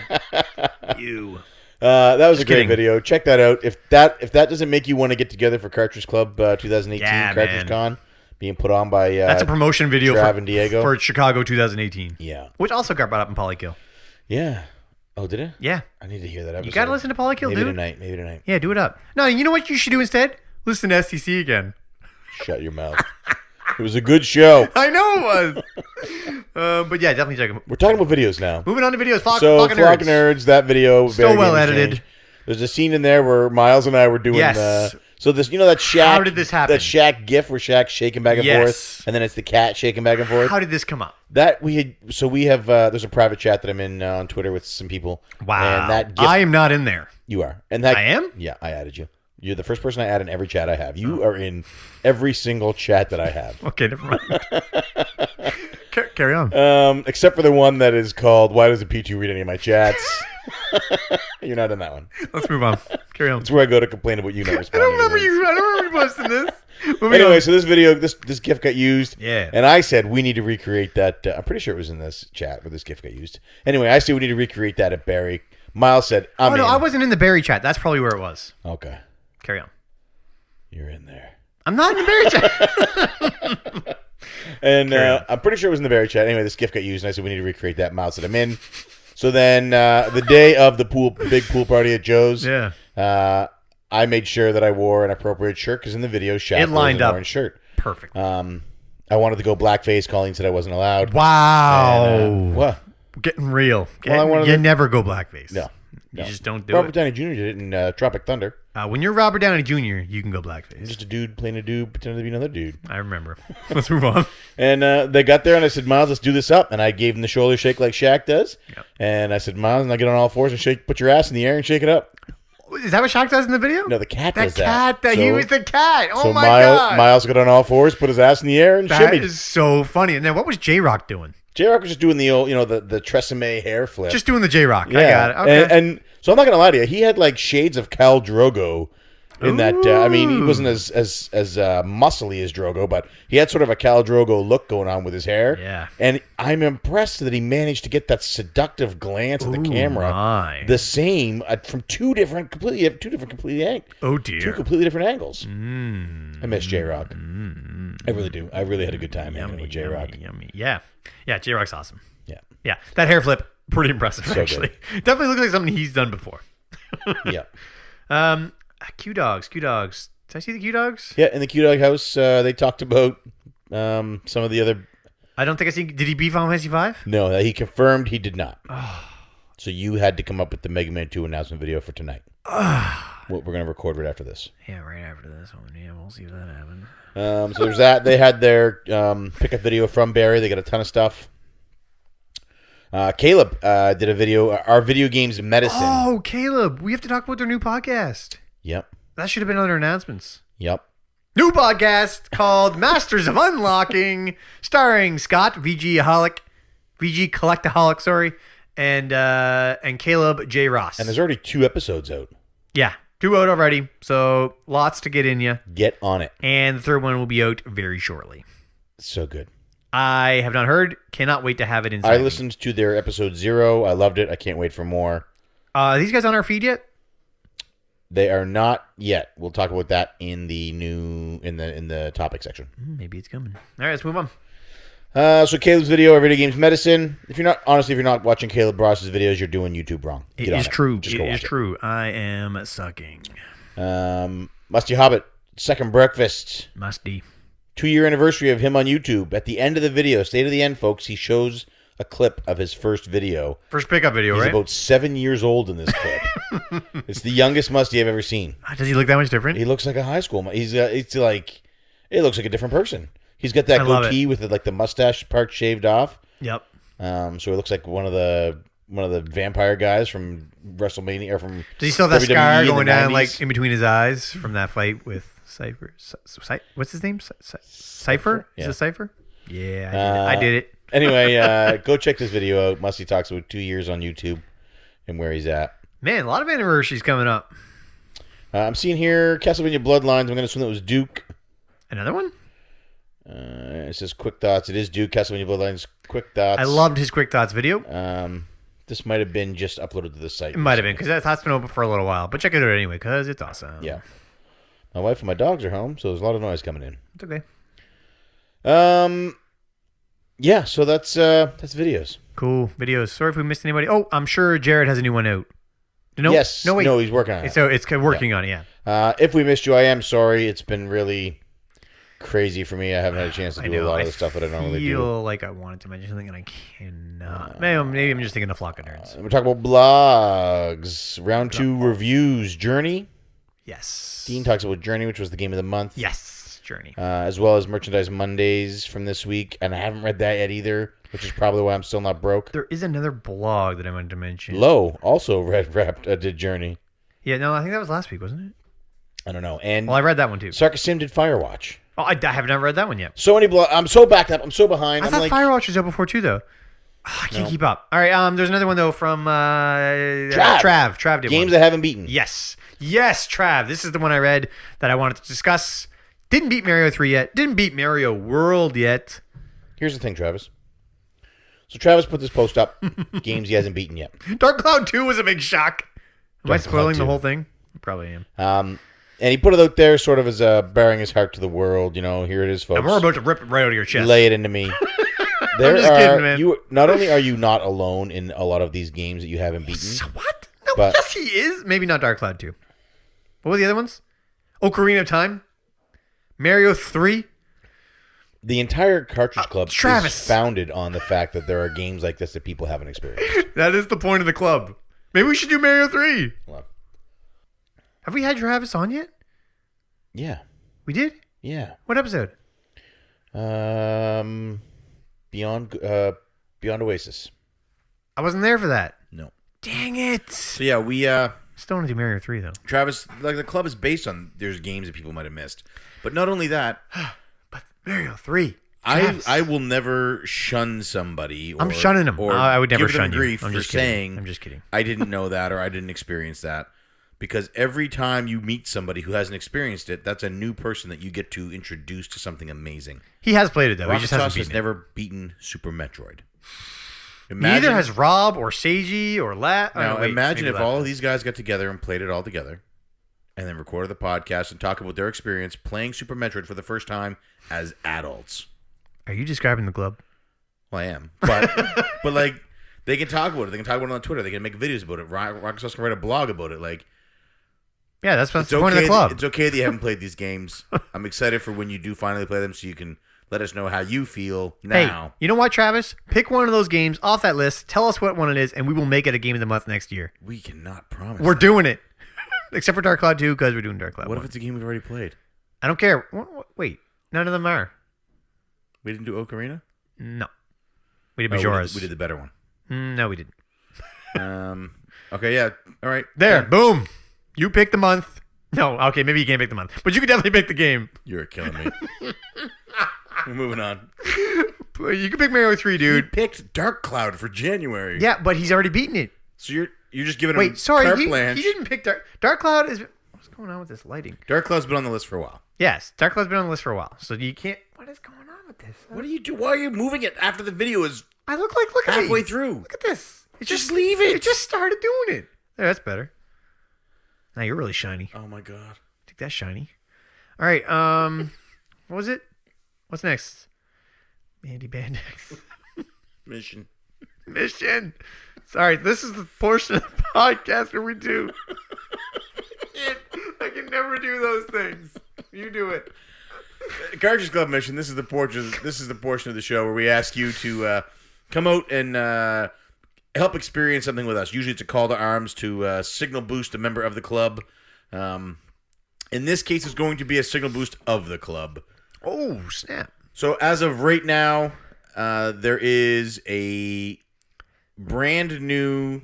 You. That was a great kidding. video. Check that out. If that doesn't make you want to get together for Cartridge Club 2018, Yeah, Cartridge man. Con, being put on by That's a promotion video Trav and Diego. for Chicago 2018. Yeah. Which also got brought up in Polykill. Yeah. Oh, did it? Yeah. I need to hear that episode. You got to listen to Polykill, Maybe dude. Maybe tonight. Yeah, do it up. No, you know what you should do instead? Listen to STC again. Shut your mouth. It was a good show. I know it was. But yeah, definitely check them. We're talking about videos now. Moving on to videos. Flock So, of Flock Nerds. of Nerds, that video. So very well game edited. change. There's a scene in there where Miles and I were doing Yes. so this, that Shaq. How did this happen? That Shaq gif where Shaq's shaking back and Yes. forth, and then it's the cat shaking back and forth. How did this come up? That we have there's a private chat that I'm in on Twitter with some people. Wow. And that gif, I am not in there. you are. And that I am? Yeah, I added you. You're the first person I add in every chat I have. You are in every single chat that I have. Okay, never mind. Carry on. Except for the one that is called "Why doesn't P2 read any of my chats?" You're not in that one. Let's move on. Carry on. It's where I go to complain about you not I responding. don't remember to things. you. I don't remember you posting this. Moving Anyway, on. so this video, this GIF got used. Yeah. And I said we need to recreate that. I'm pretty sure it was in this chat where this GIF got used. Anyway, I said we need to recreate that at Barry. Miles said, I'm Oh, no, in. I wasn't in the Barry chat. That's probably where it was. Okay. Carry on. You're in there. I'm not in the Barry chat. And I'm pretty sure it was in the Barry chat. Anyway, this GIF got used, and I said we need to recreate that. Miles said I'm in. So then the day of the big pool party at Joe's, Yeah. I made sure that I wore an appropriate shirt because in the video, Shaq It lined wore an up. orange shirt. Perfect. I wanted to go blackface. Colleen said I wasn't allowed. Wow. And, what? Getting real. Well, I wanted you to- never go blackface. No. You just don't do Robert it. Downey Jr. did it in Tropic Thunder. When you're Robert Downey Jr., you can go blackface. Just a dude playing a dude, pretending to be another dude. I remember. Let's move on. And they got there, and I said, Miles, let's do this up. And I gave him the shoulder shake like Shaq does. Yep. And I said, Miles, now get on all fours and put your ass in the air and shake it up. Is that what Shaq does in the video? No, the cat That does cat. that. He was the cat. Oh so my Miles, god. Miles got on all fours, put his ass in the air, and That shimmied. is so funny. And then what was J-Rock doing? J-Rock was just doing the old, the Tresemme hair flip. Just doing the J-Rock. yeah. I got it. Okay. And so I'm not gonna lie to you, he had like shades of Khal Drogo in that. I mean, he wasn't as muscly as Drogo, but he had sort of a Khal Drogo look going on with his hair. Yeah. And I'm impressed that he managed to get that seductive glance at the camera, my. the same from two different completely Oh two dear. completely different angles. I miss J-Rock. I really do. I really had a good time hanging out with J-Rock. Yummy. Yeah. Yeah, J-Rock's awesome. Yeah. Yeah. That hair flip, pretty impressive, So actually. Definitely looks like something he's done before. Yeah. Q-Dogs. Did I see the Q-Dogs? Yeah, in the Q Dog house, they talked about some of the other. I don't think I see. Did he beef on Fantasy 5? No, he confirmed he did not. So you had to come up with the Mega Man 2 announcement video for tonight. We're going to record right after this. Yeah, right after this one. Yeah, we'll see if that happens. So there's that. They had their pickup video from Barry. They got a ton of stuff. Caleb did a video, Our Video Games Medicine. Oh, Caleb, we have to talk about their new podcast. Yep. That should have been under announcements. Yep. New podcast called Masters of Unlocking, starring Scott, VG Collectaholic, sorry, and Caleb J. Ross. And there's already 2 episodes out. Yeah, 2 out already, so lots to get in you. Get on it. And the third one will be out very shortly. So good. I have not heard. Cannot wait to have it inside. I listened to their episode 0. I loved it. I can't wait for more. Are these guys on our feed yet? They are not yet. We'll talk about that in the in the topic section. Maybe it's coming. All right, let's move on. So Caleb's video, Our Video Games Medicine. If you're not watching Caleb Ross's videos, you're doing YouTube wrong. It Get on is true. Just It go is watch true. I am sucking. Musty Hobbit, Second Breakfast. Musty. 2-year anniversary of him on YouTube. At the end of the video, stay to the end, folks, he shows a clip of his first video. First pickup video, He's right? about 7 years old in this clip. It's the youngest Musty I've ever seen. Does he look that much different? He looks like a high school. It's like it looks like a different person. He's got that I love goatee with the mustache part shaved off. Yep. So he looks like one of the vampire guys from WrestleMania or from. Does he still have that WWE scar in the going down 90s? like in between his eyes from that fight with Cypher? What's his name? Cypher? Yeah. Is it Cypher? Yeah, I did it. Anyway, go check this video out. Musty talks about 2 years on YouTube and where he's at. Man, a lot of anniversaries coming up. I'm seeing here Castlevania Bloodlines. I'm going to assume that was Duke. Another one? It says Quick Thoughts. It is Duke. Castlevania Bloodlines. Quick Thoughts. I loved his Quick Thoughts video. This might have been just uploaded to the site. It might have been because that thought's been open for a little while. But check it out anyway because it's awesome. Yeah. My wife and my dogs are home, so there's a lot of noise coming in. It's okay. Yeah, so that's videos. Cool videos. Sorry if we missed anybody. Oh, I'm sure Jared has a new one out. No, Yes. no, wait. No, he's working on it. So it's working on it. Yeah. If we missed you, I am sorry. It's been really crazy for me. I haven't had a chance to I do a know. lot of the stuff that I normally I feel do. like I wanted to mention something and I cannot. Maybe I'm just thinking of Flock of Nerds. We're talking about blogs. Round 2 reviews. Journey. Yes. Dean talks about Journey, which was the game of the month. Yes. Journey. As well as Merchandise Mondays from this week. And I haven't read that yet either, which is probably why I'm still not broke. There is another blog that I wanted to mention. Low also did Journey. Yeah, no, I think that was last week, wasn't it? I don't know. And Well, I read that one too. Sarkis Sim did Firewatch. Oh, I have not read that one yet. So many blogs. I'm so backed up. I'm so behind. I I'm thought like, Firewatch was out before too, though. Oh, I can't No. keep up. All right, there's another one though from Trav. Trav did games one. I haven't beaten. Yes, Trav. This is the one I read that I wanted to discuss. Didn't beat Mario 3 yet. Didn't beat Mario World yet. Here's the thing, Travis. So Travis put this post up. Games he hasn't beaten yet. Dark Cloud 2 was a big shock. Am I Dark Cloud spoiling the 2. whole thing? Probably am. And he put it out there sort of as bearing his heart to the world. You know, here it is, folks. And we're about to rip it right out of your chest. Lay it into me. I'm just kidding, man. You not only are you not alone in a lot of these games that you haven't beaten. So what? No, But- yes, he is. Maybe not Dark Cloud 2. What were the other ones? Ocarina of Time? Mario 3? The entire Cartridge Club Travis. is founded on the fact that there are games like this that people haven't experienced. That is the point of the club. Maybe we should do Mario 3. Well, Have we had Travis on yet? yeah, We did? yeah. What episode? Beyond Oasis. I wasn't there for that. No. Dang it. So yeah, we Still want to do Mario 3, though. Travis, like the club is based on there's games that people might have missed. But not only that, But Mario 3. I will never shun somebody. I'm shunning him. I would never give them shun you. grief I'm for just kidding. saying I'm just kidding. I didn't know that or I didn't experience that. Because every time you meet somebody who hasn't experienced it, that's a new person that you get to introduce to something amazing. He has played it, though. He Rocket just hasn't Sauce has beaten it. never beaten Super Metroid. Neither has Rob or Seiji or Lat. Now, imagine if all of these guys got together and played it all together and then recorded the podcast and talk about their experience playing Super Metroid for the first time as adults. Are you describing the club? Well, I am. But, but like, they can talk about it. They can talk about it on Twitter. They can make videos about it. Rocket Sauce can write a blog about it. Like, Yeah, that's it's the point of the okay club. It's okay that you haven't played these games. I'm excited for when you do finally play them so you can let us know how you feel now. Hey, you know what, Travis? Pick one of those games off that list. Tell us what one it is, and we will make it a game of the month next year. We cannot promise We're that. doing it. Except for Dark Cloud 2, because we're doing Dark Cloud What 1. if it's a game we've already played? I don't care. Wait, none of them are. We didn't do Ocarina? No. We did Oh, Majora's. we did the better one. No, we didn't. Okay, yeah. All right. There, boom. You pick the month. No, okay, maybe you can't pick the month. But you can definitely pick the game. You're killing me. We're moving on. You can pick Mario 3, You dude. picked Dark Cloud for January. Yeah, but he's already beaten it. So you're just giving him Wait, sorry. carte He blanche. didn't pick Dark Cloud. What's going on with this lighting? Dark Cloud's been on the list for a while. Yes, Dark Cloud's been on the list for a while. So you can't. What is going on with this? What do you do? Why are you moving it after the video is Look at halfway me. through? Look at this. It Just leave it. It just started doing it. There, that's better. Now you're really shiny. Oh my god. Take that shiny. All right. What was it? What's next? Mandy Bandex. Mission. Sorry, this is the portion of the podcast where we do. I can never do those things. You do it. Cartridge Club mission. This is the portion. This is the portion of the show where we ask you to come out and help experience something with us. Usually, it's a call to arms to signal boost a member of the club. In this case, it's going to be a signal boost of the club. Oh, snap. So as of right now, there is a brand new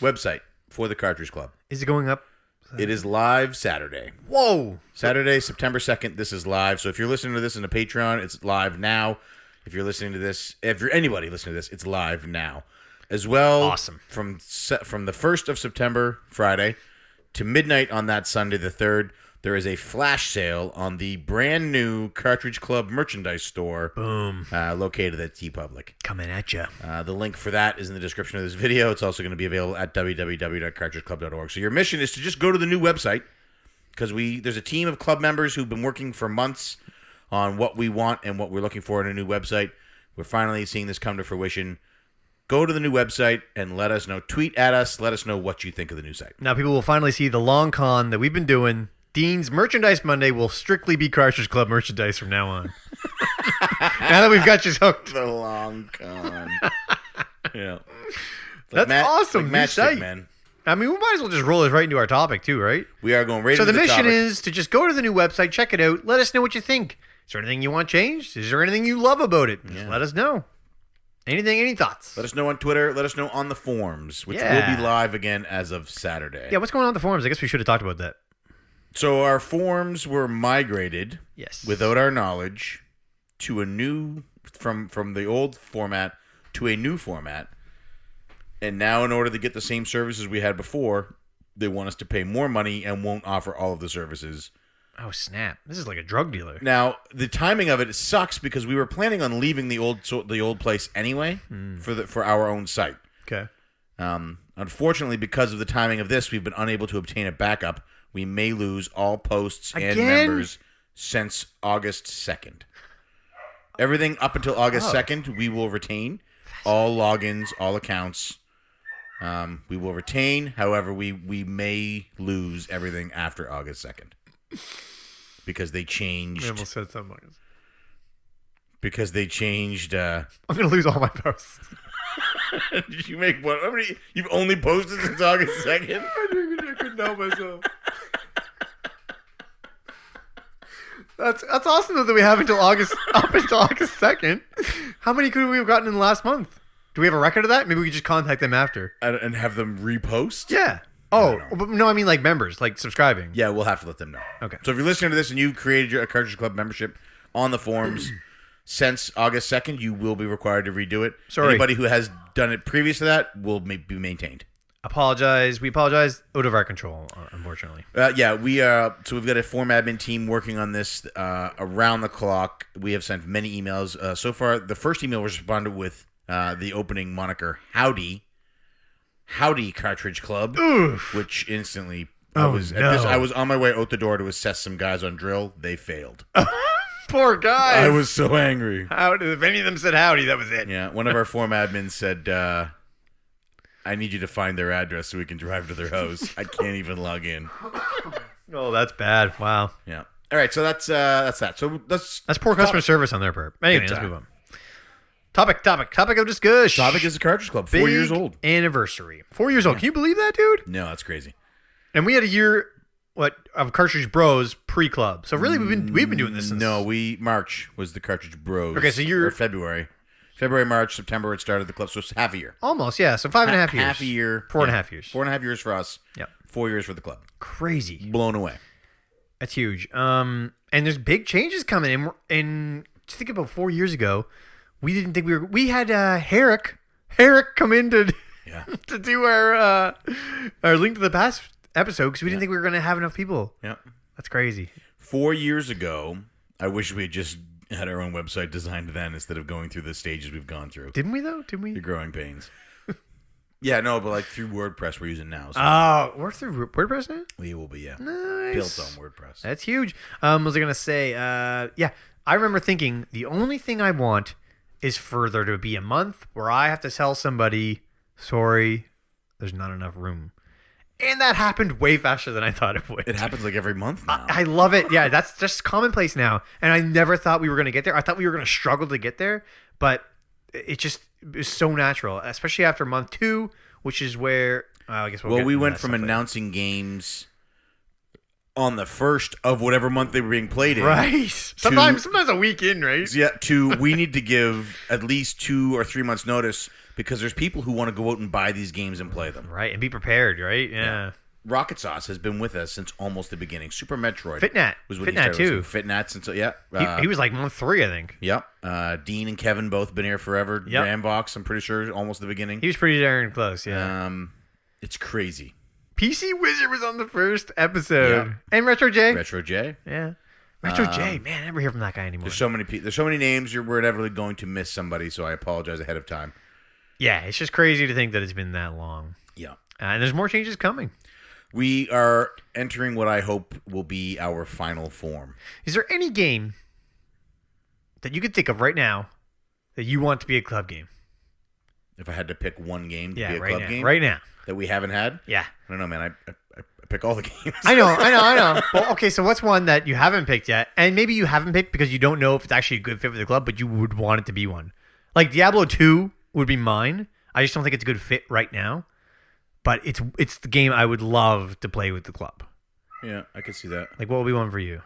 website for the Cartridge Club. Is it going up? It is live Saturday. Whoa. Saturday, September 2nd, this is live. So if you're listening to this in a Patreon, it's live now. If you're listening to this, if you're anybody listening to this, it's live now. As well, Awesome. From the 1st of September, Friday, to midnight on that Sunday, the 3rd, there is a flash sale on the brand new Cartridge Club merchandise store. Boom. Located at TeePublic. Coming at you. The link for that is in the description of this video. It's also going to be available at www.cartridgeclub.org. So your mission is to just go to the new website because there's a team of club members who've been working for months on what we want and what we're looking for in a new website. We're finally seeing this come to fruition. Go to the new website and let us know. Tweet at us. Let us know what you think of the new site. Now people will finally see the long con that we've been doing. Dean's Merchandise Monday will strictly be Cartridge Club merchandise from now on. Now that we've got you hooked. The long con. Yeah. That's awesome. Like New site. Matchstick, man. I mean, we might as well just roll this right into our topic too, right? We are going right So into the the mission topic. is to just go to the new website, check it out, let us know what you think. Is there anything you want changed? Is there anything you love about it? Just let us know. Anything, any thoughts? Let us know on Twitter. Let us know on the forums, which Yeah. will be live again as of Saturday. Yeah, what's going on with the forums? I guess we should have talked about that. So our forums were migrated Yes. without our knowledge to a new from the old format to a new format. And now in order to get the same services we had before, they want us to pay more money and won't offer all of the services. Oh, snap. This is like a drug dealer. Now, the timing of it sucks because we were planning on leaving the old place anyway for our own site. Okay. Unfortunately, because of the timing of this, we've been unable to obtain a backup. We may lose all posts and Again? members since August 2nd. Everything up until August 2nd, we will retain. All logins, all accounts, we will retain. However, we may lose everything after August 2nd. Because they changed. We almost said something. Because they changed. I'm going to lose all my posts. Did you make what? How many? You've only posted since August 2nd? I couldn't help myself. That's awesome though that we have until August 2nd. How many could we have gotten in the last month? Do we have a record of that? Maybe we could just contact them after. And have them repost? Yeah. Oh, but no, I mean like members, like subscribing. Yeah, we'll have to let them know. Okay. So if you're listening to this and you created your Cartridge Club membership on the forums since August 2nd, you will be required to redo it. Sorry. Anybody who has done it previous to that will be maintained. Apologize. We apologize. Out of our control, unfortunately. So we've got a form admin team working on this around the clock. We have sent many emails. So far, the first email was responded with the opening moniker, Howdy Cartridge Club, Oof. which instantly I I was on my way out the door to assess some guys on drill. They failed. Poor guys. I was so angry. If any of them said howdy, that was it. Yeah, one of our form admins said, I need you to find their address so we can drive to their house. I can't even log in. Oh, that's bad. Wow. Yeah. All right, so that's that. So That's poor customer service on their part. Anyway, Good let's time. move on. Topic of discussion. Topic is the Cartridge Club, 4 years old. Anniversary. 4 years old. Can you believe that, dude? No, that's crazy. And we had a year of Cartridge Bros pre-club. So really we've been doing this since March was the Cartridge Bros. Okay, so you're- or February, March, September it started the club, so it's half a year. almost, yeah. So 5.5 years. Half a year. 4.5 years. 4.5 years for us. Yep. 4 years for the club. Crazy. Blown away. That's huge. And there's big changes coming. And just think about 4 years ago, we didn't think we had Herrick come in to Yeah. to do our link to the past episode because we didn't think we were going to have enough people. Yeah. That's crazy. 4 years ago, I wish we had just had our own website designed then instead of going through the stages we've gone through. Didn't we though? Didn't The we? growing pains. Yeah, no, but like through WordPress we're using now. So Oh, we're through WordPress now? we will be, yeah. Nice. Built on WordPress. That's huge. Was I going to say, yeah, I remember thinking the only thing I want is for there to be a month where I have to tell somebody, sorry, there's not enough room. And that happened way faster than I thought it would. It happens like every month now. I love it. Yeah, that's just commonplace now. And I never thought we were going to get there. I thought we were going to struggle to get there, but it was so natural, especially after month 2, which is where I guess we get went that from stuff later. announcing games on the first of whatever month they were being played in. Right. Sometimes a week in, right? Yeah, we need to give at least 2 or 3 months notice because there's people who want to go out and buy these games and play them. Right, and be prepared, right? Yeah. Rocket Sauce has been with us since almost the beginning. Super Metroid Fitnat. was when he Fitnat started too. listening. Fitnat since yeah. He was like month 3, I think. Yep. Dean and Kevin both been here forever. Yep. Ramvox, I'm pretty sure, almost the beginning. He was pretty darn close, yeah. It's crazy. PC Wizard was on the first episode. Yeah. And Retro J. Retro J. Yeah. Retro J, man, I never hear from that guy anymore. There's so many names. We're inevitably going to miss somebody, so I apologize ahead of time. Yeah, it's just crazy to think that it's been that long. Yeah. And there's more changes coming. We are entering what I hope will be our final form. Is there any game that you could think of right now that you want to be a club game. If I had to pick one game to be a right club now. game Right now. that we haven't had, Yeah. I don't know, man. I pick all the games. I know. Well, okay, so what's one that you haven't picked yet? And maybe you haven't picked because you don't know if it's actually a good fit for the club, but you would want it to be one. Like Diablo 2 would be mine. I just don't think it's a good fit right now. But it's the game I would love to play with the club. Yeah, I could see that. Like, what would be one for you?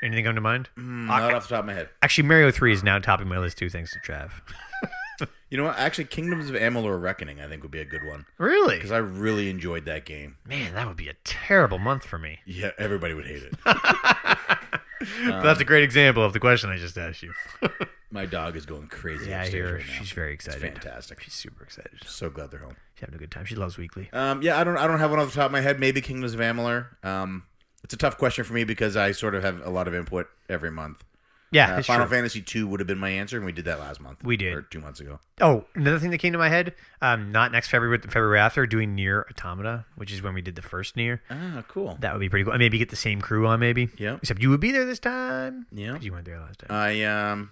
Anything come to mind? Not off the top of my head. Actually, Mario 3 is now topping my list too, thanks to Trav. You know what? Actually, Kingdoms of Amalur Reckoning, I think, would be a good one. Really? Because I really enjoyed that game. Man, that would be a terrible month for me. Yeah, everybody would hate it. But that's a great example of the question I just asked you. My dog is going crazy. Yeah, I upstairs hear her. right now. She's very excited. It's fantastic. She's super excited. So glad they're home. She's having a good time. She loves Weekly. Yeah, I don't have one off the top of my head. Maybe Kingdoms of Amalur. It's a tough question for me because I sort of have a lot of input every month. Yeah, it's Final true. Fantasy 2 would have been my answer, and we did that last month. We did. Or 2 months ago. Oh, another thing that came to my head, not next February, but the February after, doing Nier Automata, which is when we did the first Nier. Ah, cool. That would be pretty cool. And maybe get the same crew on, maybe. Yeah. Except you would be there this time. Yeah. 'Cause you weren't there last time.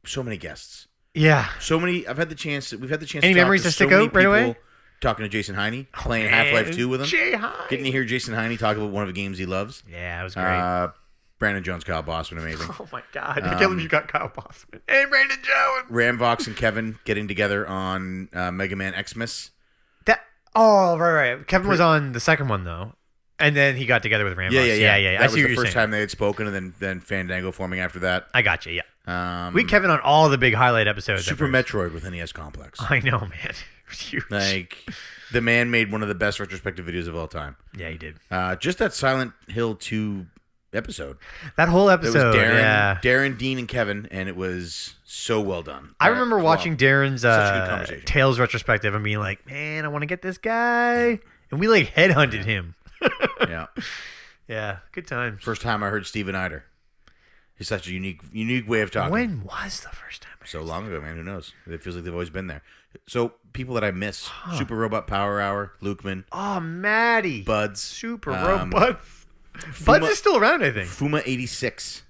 So many guests. Yeah. So many. We've had the chance Any to talk memories to that stick so many out right away? people. Talking to Jason Heine, playing Man, Half-Life 2 with him. Jay High. Getting to hear Jason Heine talk about one of the games he loves. Yeah, it was great. Brandon Jones, Kyle Bossman, amazing. Oh my God. I can't believe you got Kyle Bossman. And Brandon Jones. Ramvox and Kevin getting together on Mega Man Xmas. Right. Kevin was on the second one, though. And then he got together with Rambo. Yeah. That I was see what the you're first saying. time they had spoken, and then Fandango forming after that. I got you, yeah. Um, We had Kevin on all the big highlight episodes. Super Metroid with NES Complex. I know, man. It was huge. Like, the man made one of the best retrospective videos of all time. Yeah, he did. Just that Silent Hill 2 episode. That whole It was episode, Darren, Dean, and Kevin, and it was so well done. I remember watching Darren's such a good conversation. Tales retrospective and being like, man, I want to get this guy. And we like headhunted him. Yeah. Yeah, good times. First time I heard Steven Eider. He's such a unique way of talking. When was the first time? So long ago, man. Who knows? It feels like they've always been there. So people that I miss: Super Robot Power Hour, Lukeman, Oh, Maddie. Buds, Super Buds. Buds is still around, I think. Fuma86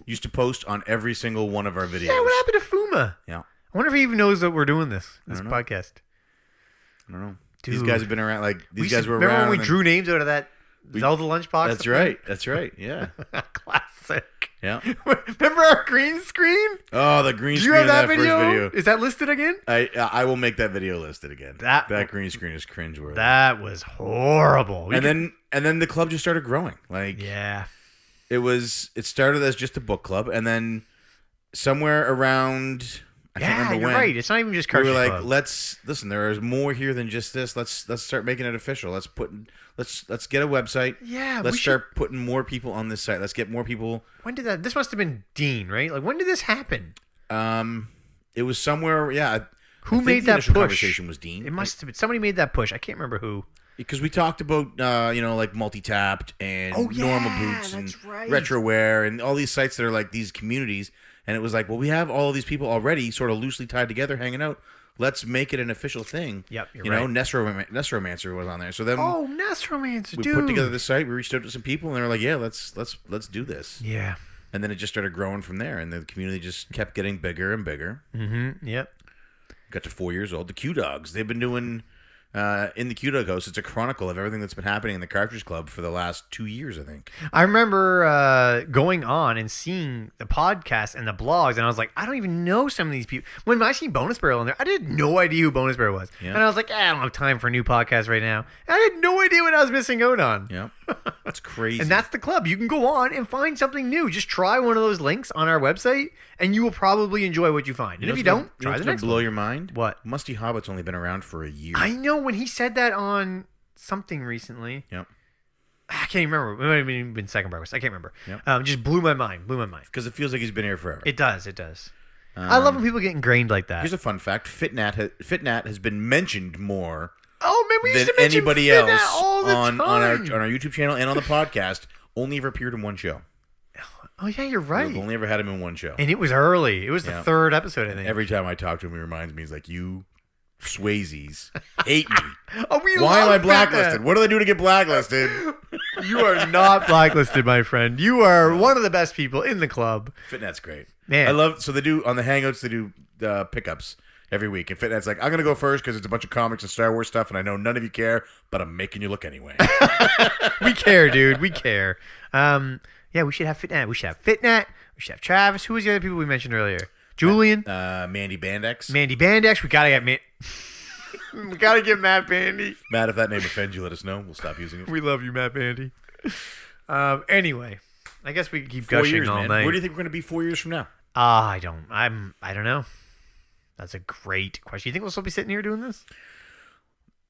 used to post on every single one of our videos. Yeah, what happened to Fuma? Yeah, I wonder if he even knows that we're doing this don't know. podcast. I don't know. Dude. These guys have been around. Like these guys were remember around. when we and then- drew names out of that Zelda lunchbox? That's right. That's right. Yeah. Classic. Yeah. Remember our green screen? Oh, the green Do you screen have in that that video? first video. Is that listed again? I will make that video listed again. That green screen is cringeworthy. That was horrible. And then the club just started growing. Like Yeah. it started as just a book club, and then somewhere around I can't remember you're when. right. It's not even just We Cartridge were like, Club. let's listen. There is more here than just this. Let's start making it official. Let's get a website. Yeah, Let's we start putting more people on this site. Let's get more people. When did that? This must have been Dean, right? Like, when did this happen? It was somewhere. Yeah. Who I think made the that initial push? Conversation was Dean. It must have been somebody made that push. I can't remember who. Because we talked about like multi-tapped and Oh, yeah, normal boots and that's right. retroware and all these sites that are like these communities. And it was like, well, we have all of these people already sort of loosely tied together hanging out. Let's make it an official thing. Yep, you're you know, right. Nesromancer was on there. So then Oh, Nesromancer, we dude. put together the site. We reached out to some people, and they were like, "Yeah, let's do this." Yeah. And then it just started growing from there, and the community just kept getting bigger and bigger. Mm-hmm. Yep. Got to 4 years old. The Q Dogs. They've been doing in the Q Dog House. It's a chronicle of everything that's been happening in the Cartridge Club for the last 2 years, I think. I remember going on and seeing the podcast and the blogs, and I was like, I don't even know some of these people. When I seen Bonus Barrel in there, I had no idea who Bonus Barrel was. Yeah. And I was like, I don't have time for a new podcast right now. And I had no idea what I was missing out on. Yeah, that's crazy. And that's the club. You can go on and find something new. Just try one of those links on our website, and you will probably enjoy what you find. And if you don't, try the next blow one. your mind. What? Musty Hobbit's only been around for a year. I know when he said that on something recently. Yep. I can't even remember. It might have even been Second Breakfast. I can't remember. Yep. Just blew my mind. Because it feels like he's been here forever. It does. It does. I love when people get ingrained like that. Here's a fun fact: Fitnat has been mentioned more Oh man, we used than to mention anybody Fitnat else all the on time. our YouTube channel and on the podcast. Only ever appeared in one show. Oh yeah, you're right. We've only ever had him in one show. And it was early. It was the Yeah. third episode, I think. Every time I talk to him, he reminds me, he's like, "You Swayzes hate me. Oh, we Why am I love blacklisted? Fitnat. What do they do to get blacklisted?" You are not blacklisted, my friend. You are one of the best people in the club. Fitnat's great. Man. I love. So they do on the Hangouts. They do pickups every week, and Fitnet's like, I'm gonna go first because it's a bunch of comics and Star Wars stuff, and I know none of you care, but I'm making you look anyway. We care, dude. We care. Yeah, we should have Fitnet. We should have Fitnet. We should have Travis. Who was the other people we mentioned earlier? Julian. Mandy Bandex. Mandy Bandex. We gotta get we gotta get Matt Bandy. Matt, if that name offends you, let us know. We'll stop using it. We love you, Matt Bandy. Anyway, I guess we can keep 4 gushing years, all man. night. Where do you think we're gonna be 4 years from now? I don't know. That's a great question. You think we'll still be sitting here doing this?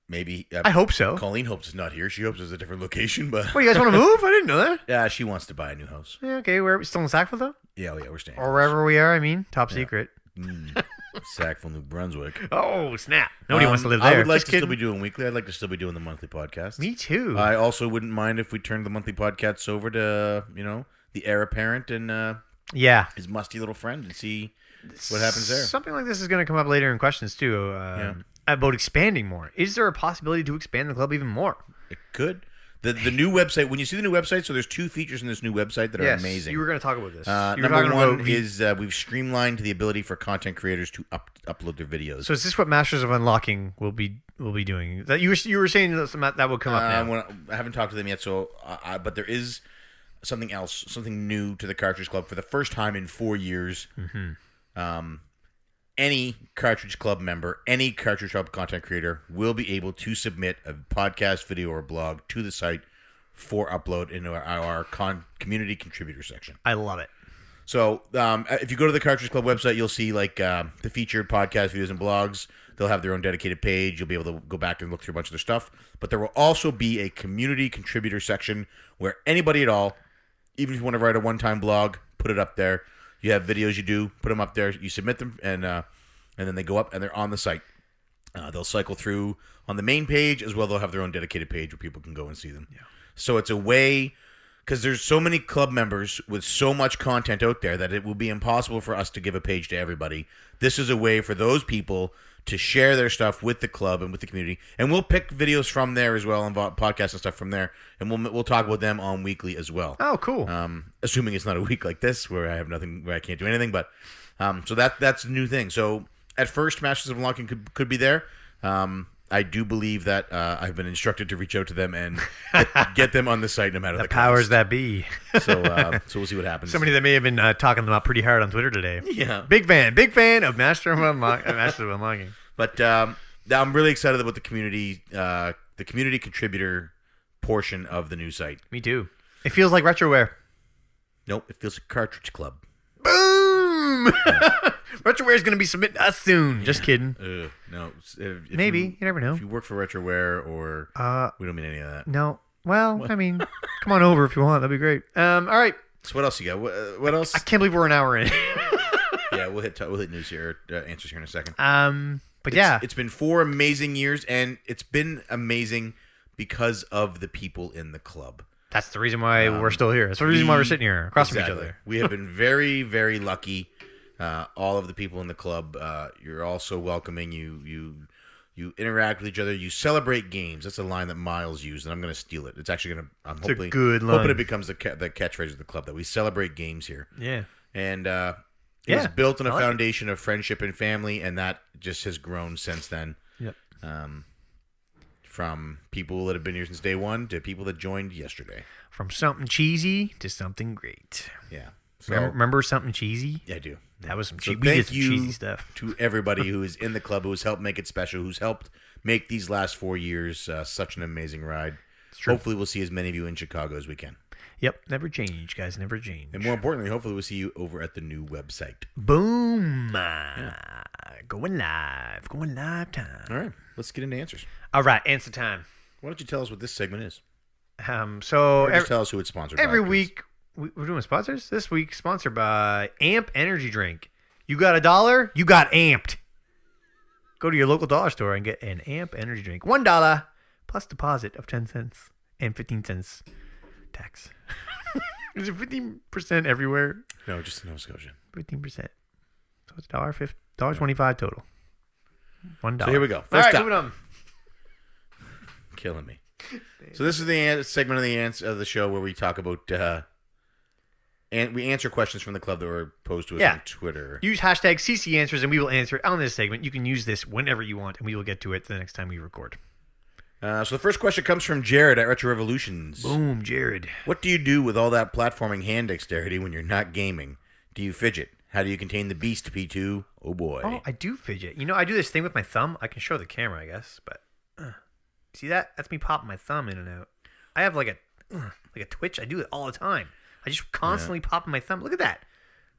Maybe. I hope so. Colleen hopes it's not here. She hopes it's a different location, but Oh, you guys want to move? I didn't know that. yeah, she wants to buy a new house. Yeah, okay. We're still in Sackville, though? Yeah, we're staying. Or wherever we are, I mean. Top secret. Sackville, New Brunswick. Oh, snap. Nobody wants to live there. I would like Just to still kidding. be doing weekly. I'd like to still be doing the monthly podcast. Me too. I also wouldn't mind if we turned the monthly podcasts over to, the heir apparent and yeah. his musty little friend and see what happens there. Something like this is going to come up later in questions, too. About expanding more. Is there a possibility to expand the club even more? It could. The new website, when you see the new website, so there's 2 features in this new website that are amazing. You were going to talk about this. You were Number talking one about is we've streamlined the ability for content creators to upload their videos. So is this what Masters of Unlocking will be doing? That you were saying that will come up now. I haven't talked to them yet, so but there is something else, something new to the Cartridge Club for the first time in 4 years. Mm-hmm. Any Cartridge Club member, any Cartridge Club content creator will be able to submit a podcast, video, or blog to the site for upload into our community contributor section. I love it. So if you go to the Cartridge Club website, you'll see the featured podcast, videos, and blogs. They'll have their own dedicated page. You'll be able to go back and look through a bunch of their stuff. But there will also be a community contributor section where anybody at all, even if you want to write a one-time blog, put it up there. You have videos you do, put them up there. You submit them, and then they go up, and they're on the site. They'll cycle through on the main page, as well they'll have their own dedicated page where people can go and see them. Yeah. So it's a way, because there's so many club members with so much content out there that it will be impossible for us to give a page to everybody. This is a way for those people to share their stuff with the club and with the community. And we'll pick videos from there as well and podcasts and stuff from there. And we'll talk about them on weekly as well. Oh, cool. Assuming it's not a week like this where I have nothing, where I can't do anything. But so that's a new thing. So at first, Masters of Unlocking could be there. I do believe that I've been instructed to reach out to them and get them on the site no matter the powers cost. that be. So we'll see what happens. Somebody that may have been talking them up pretty hard on Twitter today. Yeah. Big fan of Masters of Unlocking. But I'm really excited about the community contributor portion of the new site. Me too. It feels like retroware. Nope, it feels like Cartridge Club. Boom! Retroware is going to be submitting us soon. Just kidding. No. If Maybe. You never know. If you work for Retroware or... we don't mean any of that. No. Well, I mean, come on over if you want. That'd be great. All right. So what else you got? What else? I can't believe we're an hour in. Yeah, we'll hit news here, answers here in a second. But it's been 4 amazing years, and it's been amazing because of the people in the club. That's the reason why we're still here. That's the reason why we're sitting here across from each other. We have been very, very lucky. All of the people in the club, you're all so welcoming. You interact with each other. You celebrate games. That's a line that Miles used, and I'm going to steal it. It's actually going to. I'm hoping, a good line. Hoping it becomes the catchphrase of the club that we celebrate games here. Yeah. And it was built on a foundation of friendship and family, and that just has grown since then. Yep. From people that have been here since day one to people that joined yesterday. From something cheesy to something great. Yeah. So, remember something cheesy? Yeah, I do. That was some So we did thank some you cheesy stuff. to everybody who is in the club, who has helped make it special, who's helped make these last 4 years such an amazing ride. True. Hopefully we'll see as many of you in Chicago as we can. Yep. Never change, guys. Never change. And more importantly, hopefully we'll see you over at the new website. Boom. Going live time. All right. Let's get into answers. All right. Answer time. Why don't you tell us what this segment is? So Or just tell us who it's sponsored by. every please. week we're doing sponsors. This week sponsored by Amp Energy Drink. You got $1, you got amped. Go to your local dollar store and get an Amp Energy Drink. $1 plus deposit of 10 cents and 15 cents tax. Is it 15% everywhere? No, just in Nova Scotia. 15%. So it's $1.25 total. $1. So here we go. All First right, up. moving on. Killing me. So this is the segment of the show where we talk about and we answer questions from the club that were posed to us on Twitter. Use hashtag CCAnswers, and we will answer it on this segment. You can use this whenever you want, and we will get to it the next time we record. So the first question comes from Jared at Retro Revolutions. Boom, Jared. What do you do with all that platforming hand dexterity when you're not gaming? Do you fidget? How do you contain the beast, P2? Oh, boy. Oh, I do fidget. You know, I do this thing with my thumb. I can show the camera, I guess, but see that? That's me popping my thumb in and out. I have like a twitch. I do it all the time. I just constantly popping my thumb. Look at that.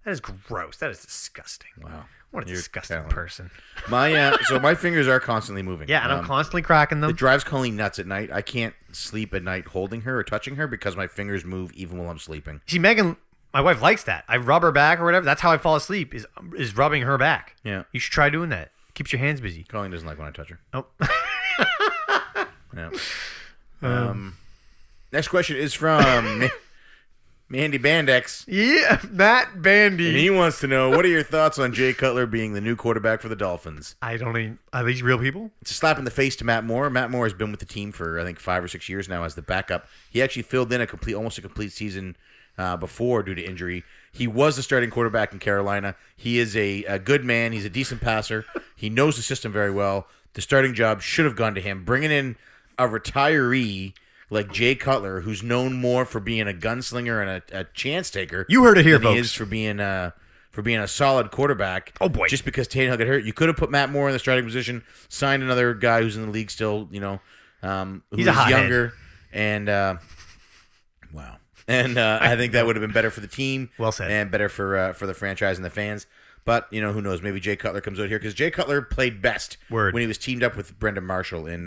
That is gross. That is disgusting. Wow. What a disgusting talented. person. So my fingers are constantly moving. Yeah, and I'm constantly cracking them. It drives Colleen nuts at night. I can't sleep at night holding her or touching her because my fingers move even while I'm sleeping. See, Megan, my wife likes that. I rub her back or whatever. That's how I fall asleep, is rubbing her back. Yeah. You should try doing that. Keeps your hands busy. Colleen doesn't like when I touch her. Oh. Yeah. Next question is from Mandy Bandex. Yeah, Matt Bandy. And he wants to know, what are your thoughts on Jay Cutler being the new quarterback for the Dolphins? I don't even... Are these real people? It's a slap in the face to Matt Moore. Matt Moore has been with the team for, I think, 5 or 6 years now as the backup. He actually filled in almost a complete season before due to injury. He was the starting quarterback in Carolina. He is a good man. He's a decent passer. He knows the system very well. The starting job should have gone to him. Bringing in a retiree like Jay Cutler, who's known more for being a gunslinger and a chance taker. You heard it here, than folks. He is for being a solid quarterback. Oh, boy. Just because Tannehill got hurt, you could have put Matt Moore in the starting position, signed another guy who's in the league still, He's who's a hothead. younger, and wow. And I think that would have been better for the team. Well said. And better for the franchise and the fans. But, who knows? Maybe Jay Cutler comes out here because Jay Cutler played best when he was teamed up with Brandon Marshall in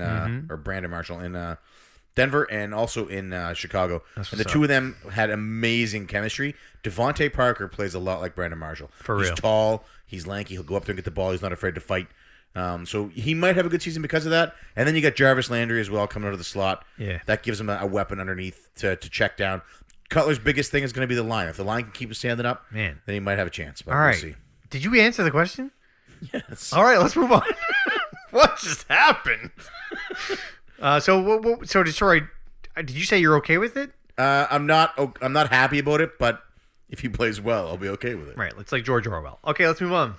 Denver and also in Chicago. And the two of them had amazing chemistry. Devontae Parker plays a lot like Brandon Marshall. He's tall. He's lanky. He'll go up there and get the ball. He's not afraid to fight. So he might have a good season because of that. And then you got Jarvis Landry as well coming out of the slot. Yeah. That gives him a weapon underneath to check down. Cutler's biggest thing is going to be the line. If the line can keep him standing up, then he might have a chance. But all right. We'll see. Did you answer the question? Yes. All right, let's move on. What just happened? Sorry. Did you say you're okay with it? I'm not happy about it, but if he plays well, I'll be okay with it. Right. It's like George Orwell. Okay, let's move on.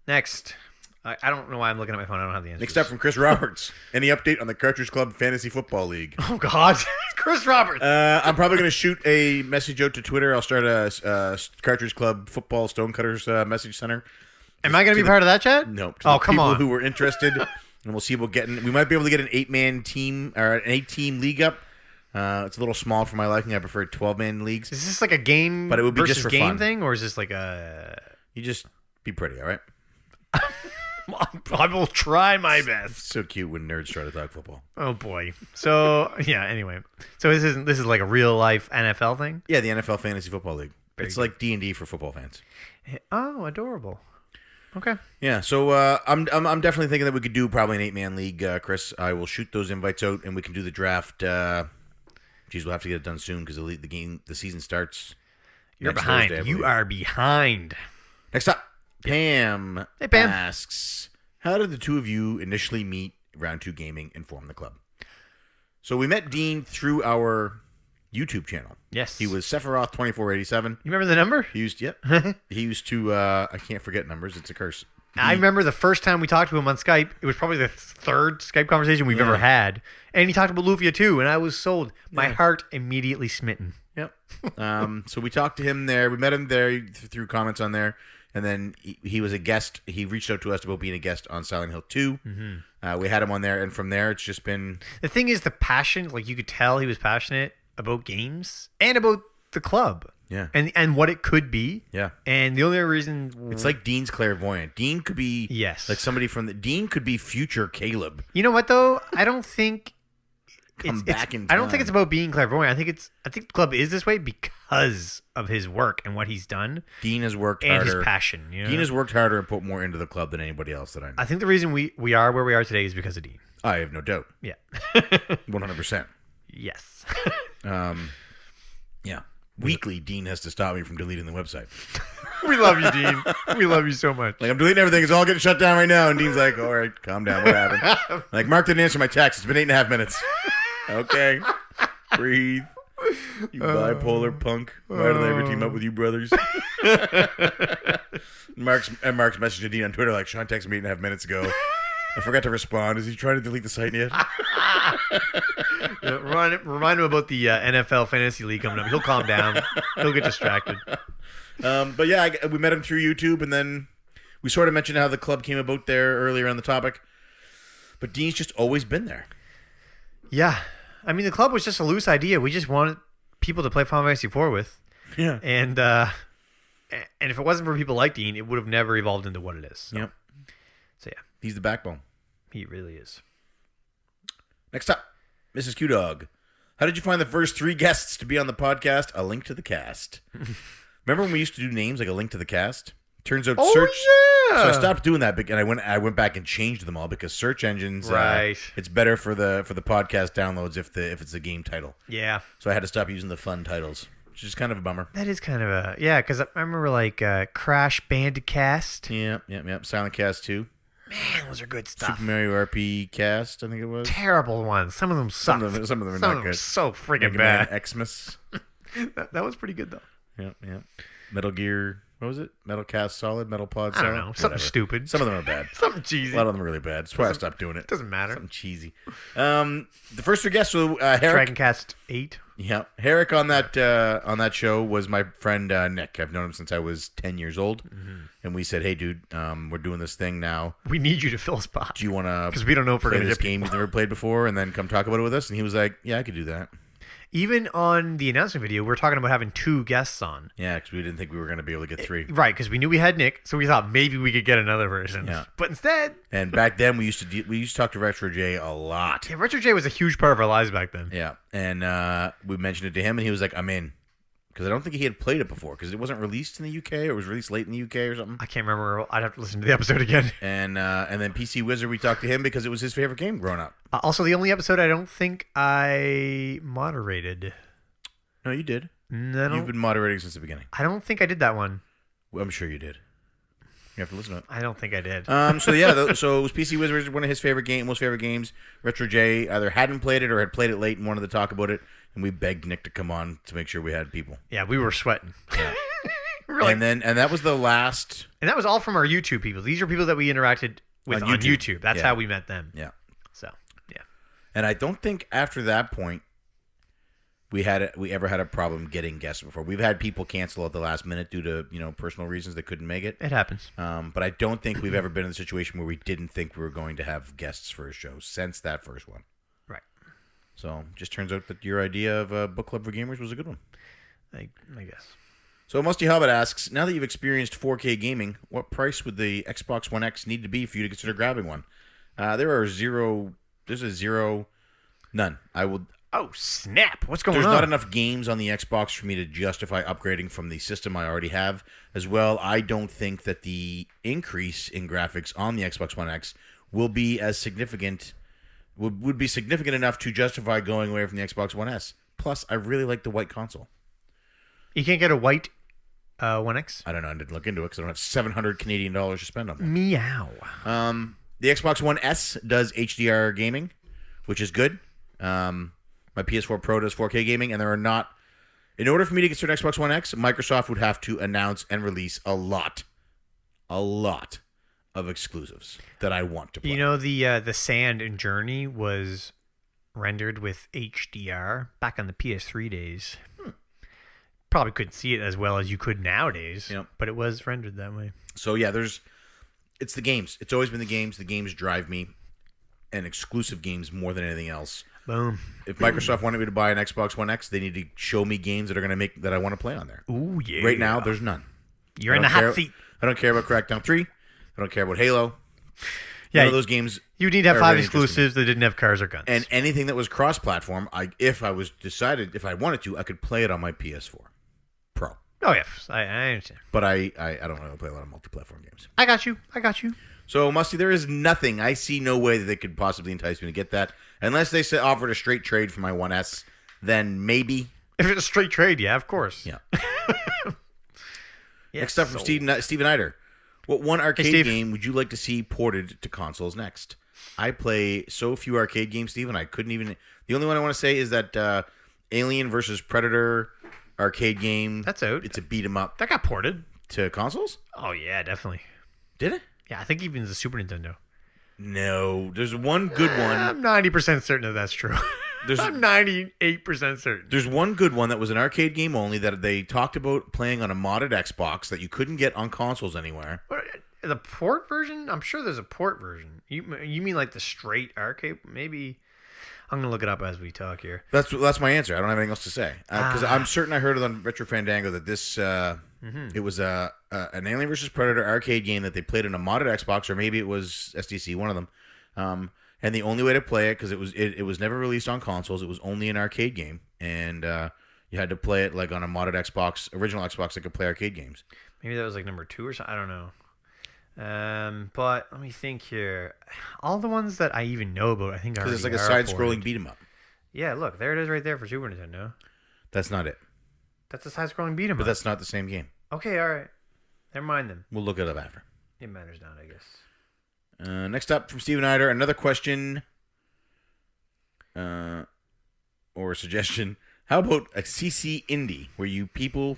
Next. I don't know why I'm looking at my phone. I don't have the answer. Next up from Chris Roberts. Any update on the Cartridge Club Fantasy Football League? Oh, God. Chris Roberts. I'm probably going to shoot a message out to Twitter. I'll start a Cartridge Club Football Stonecutters message center. Am I going to be part of that chat? No. Oh, come on. People who were interested, and we'll see about getting. We might be able to get an 8-man team or an 8-team league up. It's a little small for my liking. I prefer 12-man leagues. Is this like a game but it would be versus just for game fun. thing, or is this like a... You just be pretty, all right? I will try my best. It's so cute when nerds try to talk football. Oh boy. So yeah. Anyway, so this is like a real life NFL thing. Yeah, the NFL Fantasy Football League. It's good. like D&D for football fans. Oh, adorable. Okay. Yeah, so I'm definitely thinking that we could do probably an 8-man league, Chris. I will shoot those invites out, and we can do the draft. We'll have to get it done soon because the season starts. You're next behind. Thursday, You are behind. Next up, Pam. Hey, Pam. Asks, how did the two of you initially meet Round 2 Gaming and form the club? So we met Dean through our YouTube channel. Yes. He was Sephiroth2487. You remember the number? He used to I can't forget numbers. It's a curse. I remember the first time we talked to him on Skype. It was probably the third Skype conversation we've ever had. And he talked about Lufia too, and I was sold. My heart immediately smitten. Yep. So we talked to him there. We met him there through comments on there. And then he was a guest. He reached out to us about being a guest on Silent Hill 2. Mm-hmm. We had him on there. And from there, it's just been... The thing is, the passion, like you could tell he was passionate about games and about the club. Yeah. And what it could be. Yeah. And the only reason... It's like Dean's clairvoyant. Dean could be... Yes. Like somebody from the... Dean could be future Caleb. You know what, though? I don't think... back in time. I don't think it's about being clairvoyant. I think the club is this way because of his work and what he's done. Dean has worked and harder. His passion. You know? Dean has worked harder and put more into the club than anybody else that I know. I think the reason we are where we are today is because of Dean. I have no doubt. Yeah. 100%. Yes. Yeah. Weekly, Dean has to stop me from deleting the website. We love you, Dean. We love you so much. Like, I'm deleting everything. It's all getting shut down right now. And Dean's like, all right, calm down. What happened? Like, Mark didn't answer my text. It's been 8.5 minutes. Okay. Breathe. You bipolar punk. Why did I ever team up with you brothers? Mark's messaging Dean on Twitter like, Sean texted me 8.5 minutes ago. I forgot to respond. Is he trying to delete the site yet? Remind him about the NFL Fantasy League coming up. He'll calm down. He'll get distracted. But yeah, we met him through YouTube, and then we sort of mentioned how the club came about there earlier on the topic. But Dean's just always been there. Yeah. I mean, the club was just a loose idea. We just wanted people to play Final Fantasy IV with. Yeah. And if it wasn't for people like Dean, it would have never evolved into what it is. So. Yep. So yeah. He's the backbone. He really is. Next up, Mrs. Q-Dog. How did you find the first 3 guests to be on the podcast? A link to the cast. Remember when we used to do names like a link to the cast? Turns out search. Yeah. So I stopped doing that, and I went back and changed them all because search engines. Right. It's better for the podcast downloads if it's a game title. Yeah. So I had to stop using the fun titles, which is kind of a bummer. That is kind of a because I remember like Crash Bandicast. Yep. Silent Cast 2. Man, those are good stuff. Super Mario RP Cast, I think it was. Terrible ones. Some of them suck. Some of them are not good. So freaking Mega bad. Man Xmas. that was pretty good though. Yep. Metal Gear. What was it? Metal Cast Solid, Metal Pod I Solid? don't know. Something Whatever. stupid. Some of them are bad. Something cheesy. A lot of them are really bad. That's why I stopped doing it. Doesn't matter. Something cheesy. The first 3 guests were Herrick. Dragon Cast 8. Yeah, Herrick on that show was my friend Nick. I've known him since I was 10 years old, and we said, "Hey, dude, we're doing this thing now. We need you to fill a spot. Do you want to? Because we don't know if we're play going to this game you've never played before, and then come talk about it with us." And he was like, "Yeah, I could do that." Even on the announcement video, we're talking about having 2 guests on. Yeah, because we didn't think we were going to be able to get 3. Right, because we knew we had Nick, so we thought maybe we could get another person. Yeah. But instead... And back then, we used to talk to Retro J a lot. Yeah, Retro J was a huge part of our lives back then. Yeah, and we mentioned it to him, and he was like, "I'm in," because I don't think he had played it before, because it wasn't released in the UK, or it was released late in the UK or something. I can't remember. I'd have to listen to the episode again. And then PC Wizard, we talked to him because it was his favorite game growing up. Also, the only episode I don't think I moderated. No, you did. No, You've been moderating since the beginning. I don't think I did that one. Well, I'm sure you did. You have to listen to it. I don't think I did. So yeah, so it was PC Wizard, one of his most favorite games. Retro J either hadn't played it or had played it late and wanted to talk about it, and we begged Nick to come on to make sure we had people. Yeah, we were sweating. Yeah. Really? And that was the last. And that was all from our YouTube people. These are people that we interacted with on YouTube. That's Yeah. how we met them. Yeah. So, yeah. And I don't think after that point we ever had a problem getting guests before. We've had people cancel at the last minute due to personal reasons they couldn't make it. It happens. But I don't think we've ever been in a situation where we didn't think we were going to have guests for a show since that first one. Right. So just turns out that your idea of a book club for gamers was a good one. I guess. So Musty Hobbit asks, now that you've experienced 4K gaming, what price would the Xbox One X need to be for you to consider grabbing one? There's a zero, none. Oh, snap. What's going There's on? not enough games on the Xbox for me to justify upgrading from the system I already have. As well, I don't think that the increase in graphics on the Xbox One X will be as significant, would be significant enough to justify going away from the Xbox One S. Plus, I really like the white console. You can't get a white One X? I don't know. I didn't look into it because I don't have 700 Canadian dollars to spend on them. Meow. The Xbox One S does HDR gaming, which is good. My PS4 Pro does 4K gaming, and there are not... In order for me to consider Xbox One X, Microsoft would have to announce and release a lot of exclusives that I want to play. You know, the Sand in Journey was rendered with HDR back on the PS3 days. Probably couldn't see it as well as you could nowadays, Yep. but it was rendered that way. So yeah, it's the games. It's always been the games. The games drive me, and exclusive games more than anything else. Boom. If Microsoft wanted me to buy an Xbox One X, they need to show me games that are going to make that I want to play on there. Ooh, yeah. Right now, there's none. You're in the hot seat. I don't care about Crackdown 3. I don't care about Halo. Yeah, None of those games. You need to have are 5 really interesting. exclusives that didn't have cars or guns. And anything that was cross-platform, if I wanted to, I could play it on my PS4 Pro. oh, yes. I understand. But I don't really play a lot of multi-platform games. I got you. So, Musty, there is nothing. I see no way that they could possibly entice me to get that. Unless they offered a straight trade for my 1S, then maybe. If it's a straight trade, yeah, of course. Yeah. Yes, Next up from Steven Eider. What one arcade Steve. game would you like to see ported to consoles next? I play so few arcade games, Steven, I couldn't even... The only one I want to say is that Alien versus Predator arcade game. That's out. It's a beat 'em up That got ported. to consoles. Oh yeah, definitely. Did it? Yeah, I think even the Super Nintendo. No, there's one good one. I'm 90% certain that that's true. I'm 98% certain. There's one good one that was an arcade game only that they talked about playing on a modded Xbox that you couldn't get on consoles anywhere. The port version? I'm sure there's a port version. You mean like the straight arcade? Maybe. I'm gonna look it up as we talk here. That's my answer. I don't have anything else to say because I'm certain I heard it on Retro Fandango that this it was an Alien vs Predator arcade game that they played on a modded Xbox, or maybe it was SDC, one of them. And the only way to play it, because it was never released on consoles, it was only an arcade game, and you had to play it like on a modded Xbox, original Xbox that could play arcade games. Maybe that was like number 2 or something. I don't know. But let me think here. All the ones that I even know about, I think are because it's like a side-scrolling beat 'em up. Yeah, look, there it is right there for Super Nintendo. That's not it. That's a side-scrolling beat 'em But up. that's not the same game. Okay, all right. Never mind then. We'll look it up after. It matters not, I guess. Next up from Steven Eider, another question or a suggestion. How about a CC Indie, where your people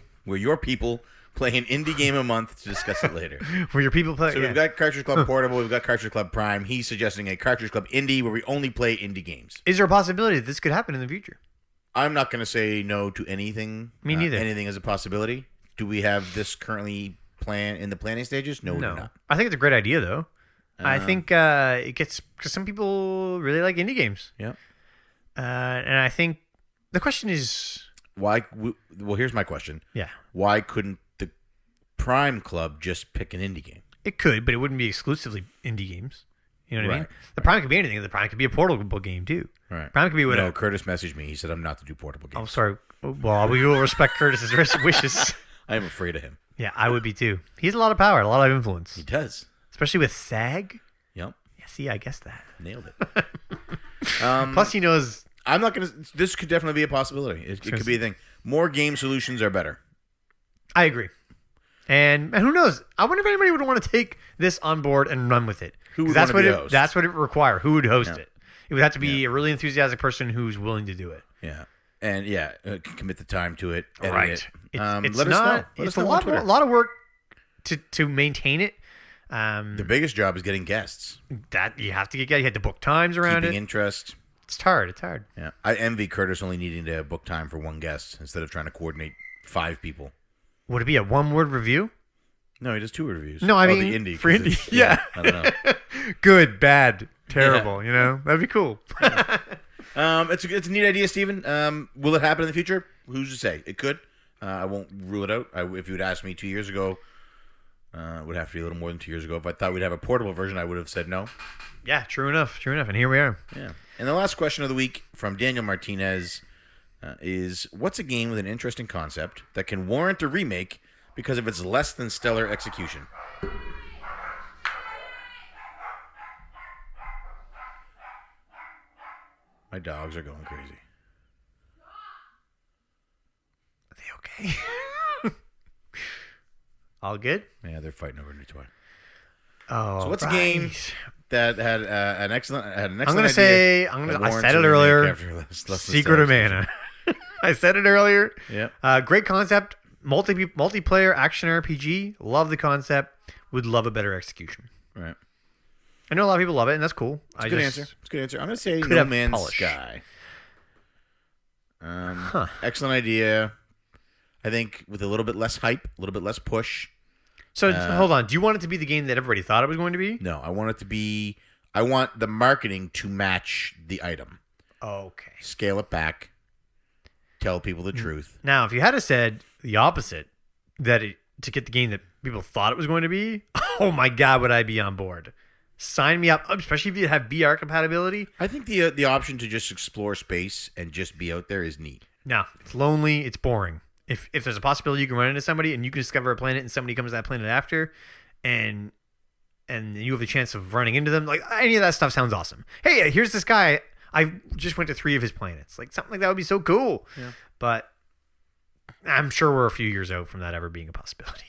play an indie game a month to discuss it later? Where your people play. So we've got Cartridge Club Portable, we've got Cartridge Club Prime. He's suggesting a Cartridge Club Indie where we only play indie games. Is there a possibility that this could happen in the future? I'm not going to say no to anything. Me neither. Anything is a possibility. Do we have this currently in the planning stages? No, we do not. I think it's a great idea, though. I think it gets, because some people really like indie games. Yeah. And I think the question is, Why? Well, here's my question. yeah, Why couldn't the Prime Club just pick an indie game? it could, but it wouldn't be exclusively indie games. You know what I mean? Right. The Prime could be anything. The Prime could be a portable game, too. Right. Prime could be whatever. No, Curtis messaged me. He said I'm not to do portable Oh, games. sorry. Well, we will respect Curtis's wishes. I am afraid of him. Yeah, I would be, too. He has a lot of power, a lot of influence. He does. Especially with SAG. Yep. Yeah, see, I guessed that. Nailed it. Plus, he knows. I'm not gonna. This could definitely be a possibility. It could be a thing. More game solutions are better. I agree. And who knows? I wonder if anybody would want to take this on board and run with it. Who 'Cause would want to be a host? That's what it would require. Who would host Yeah. it? It would have to be a really enthusiastic person who's willing to do it. Yeah. And commit the time to it. Edit Right. It. It's let not. us know. Let It's us know on Twitter. a lot of work to maintain it. The biggest job is getting guests, That you have to get. You had to book times around keeping it. interest. It's hard. It's hard. Yeah. I envy Curtis only needing to book time for one guest instead of trying to coordinate 5 people. Would it be a one-word review? No, he does 2 reviews. No, I mean the indie for 'cause indie. it's- Yeah. I don't know. Good, bad, terrible. You know, that'd be cool. It's a neat idea, Steven. Will it happen in the future? Who's to say? It could. I won't rule it out. If you had asked me 2 years ago, it would have to be a little more than 2 years ago. If I thought we'd have a portable version, I would have said no. Yeah, true enough. True enough. And here we are. Yeah. And the last question of the week from Daniel Martinez is, what's a game with an interesting concept that can warrant a remake because of its less than stellar execution? My dogs are going crazy. Are they okay? All good? Yeah, they're fighting over a new toy. Oh, So what's a game that had an excellent I'm idea gonna say that I warrants said a it remake earlier. after less than Secret stellar of Mana. I said it earlier. Yeah. Great concept. Multiplayer action RPG. Love the concept. Would love a better execution. Right. I know a lot of people love it, and that's cool. It's a good answer. It's a good answer. I'm going to say Could No have Man's polish. Sky. Excellent idea. I think with a little bit less hype, a little bit less push. So hold on. Do you want it to be the game that everybody thought it was going to be? No, I want it to be. I want the marketing to match the item. Okay. Scale it back. Tell people the truth. Now, if you had said the opposite, to get the game that people thought it was going to be, oh my God, would I be on board? Sign me up, especially if you have VR compatibility. I think the option to just explore space and just be out there is neat. No, it's lonely. It's boring. If there's a possibility you can run into somebody and you can discover a planet and somebody comes to that planet after, and you have the chance of running into them, like any of that stuff sounds awesome. Hey, here's this guy. I just went to 3 of his planets. Like something like that would be so cool. Yeah. But I'm sure we're a few years out from that ever being a possibility.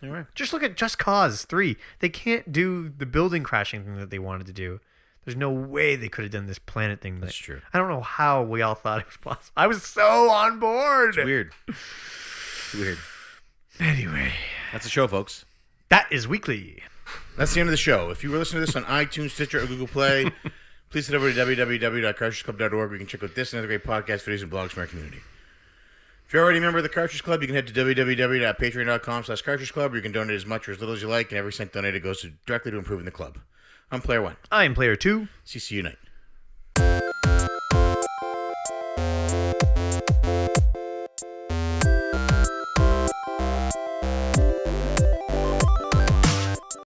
All right. Just look at Just Cause 3. They can't do the building crashing thing that they wanted to do. There's no way they could have done this planet thing. That's true. I don't know how we all thought it was possible. I was so on board. It's weird. It's weird. Anyway, That's the show, folks. that is weekly. That's the end of the show. If you were listening to this on iTunes, Stitcher, or Google Play, please head over to www.cartridgeclub.org where you can check out this and other great podcast videos and blogs from our community. If you're already a member of the Cartridge Club, you can head to www.patreon.com/Cartridge Club where you can donate as much or as little as you like, and every cent donated goes directly to improving the club. I'm Player 1. I am Player 2. CC Unite.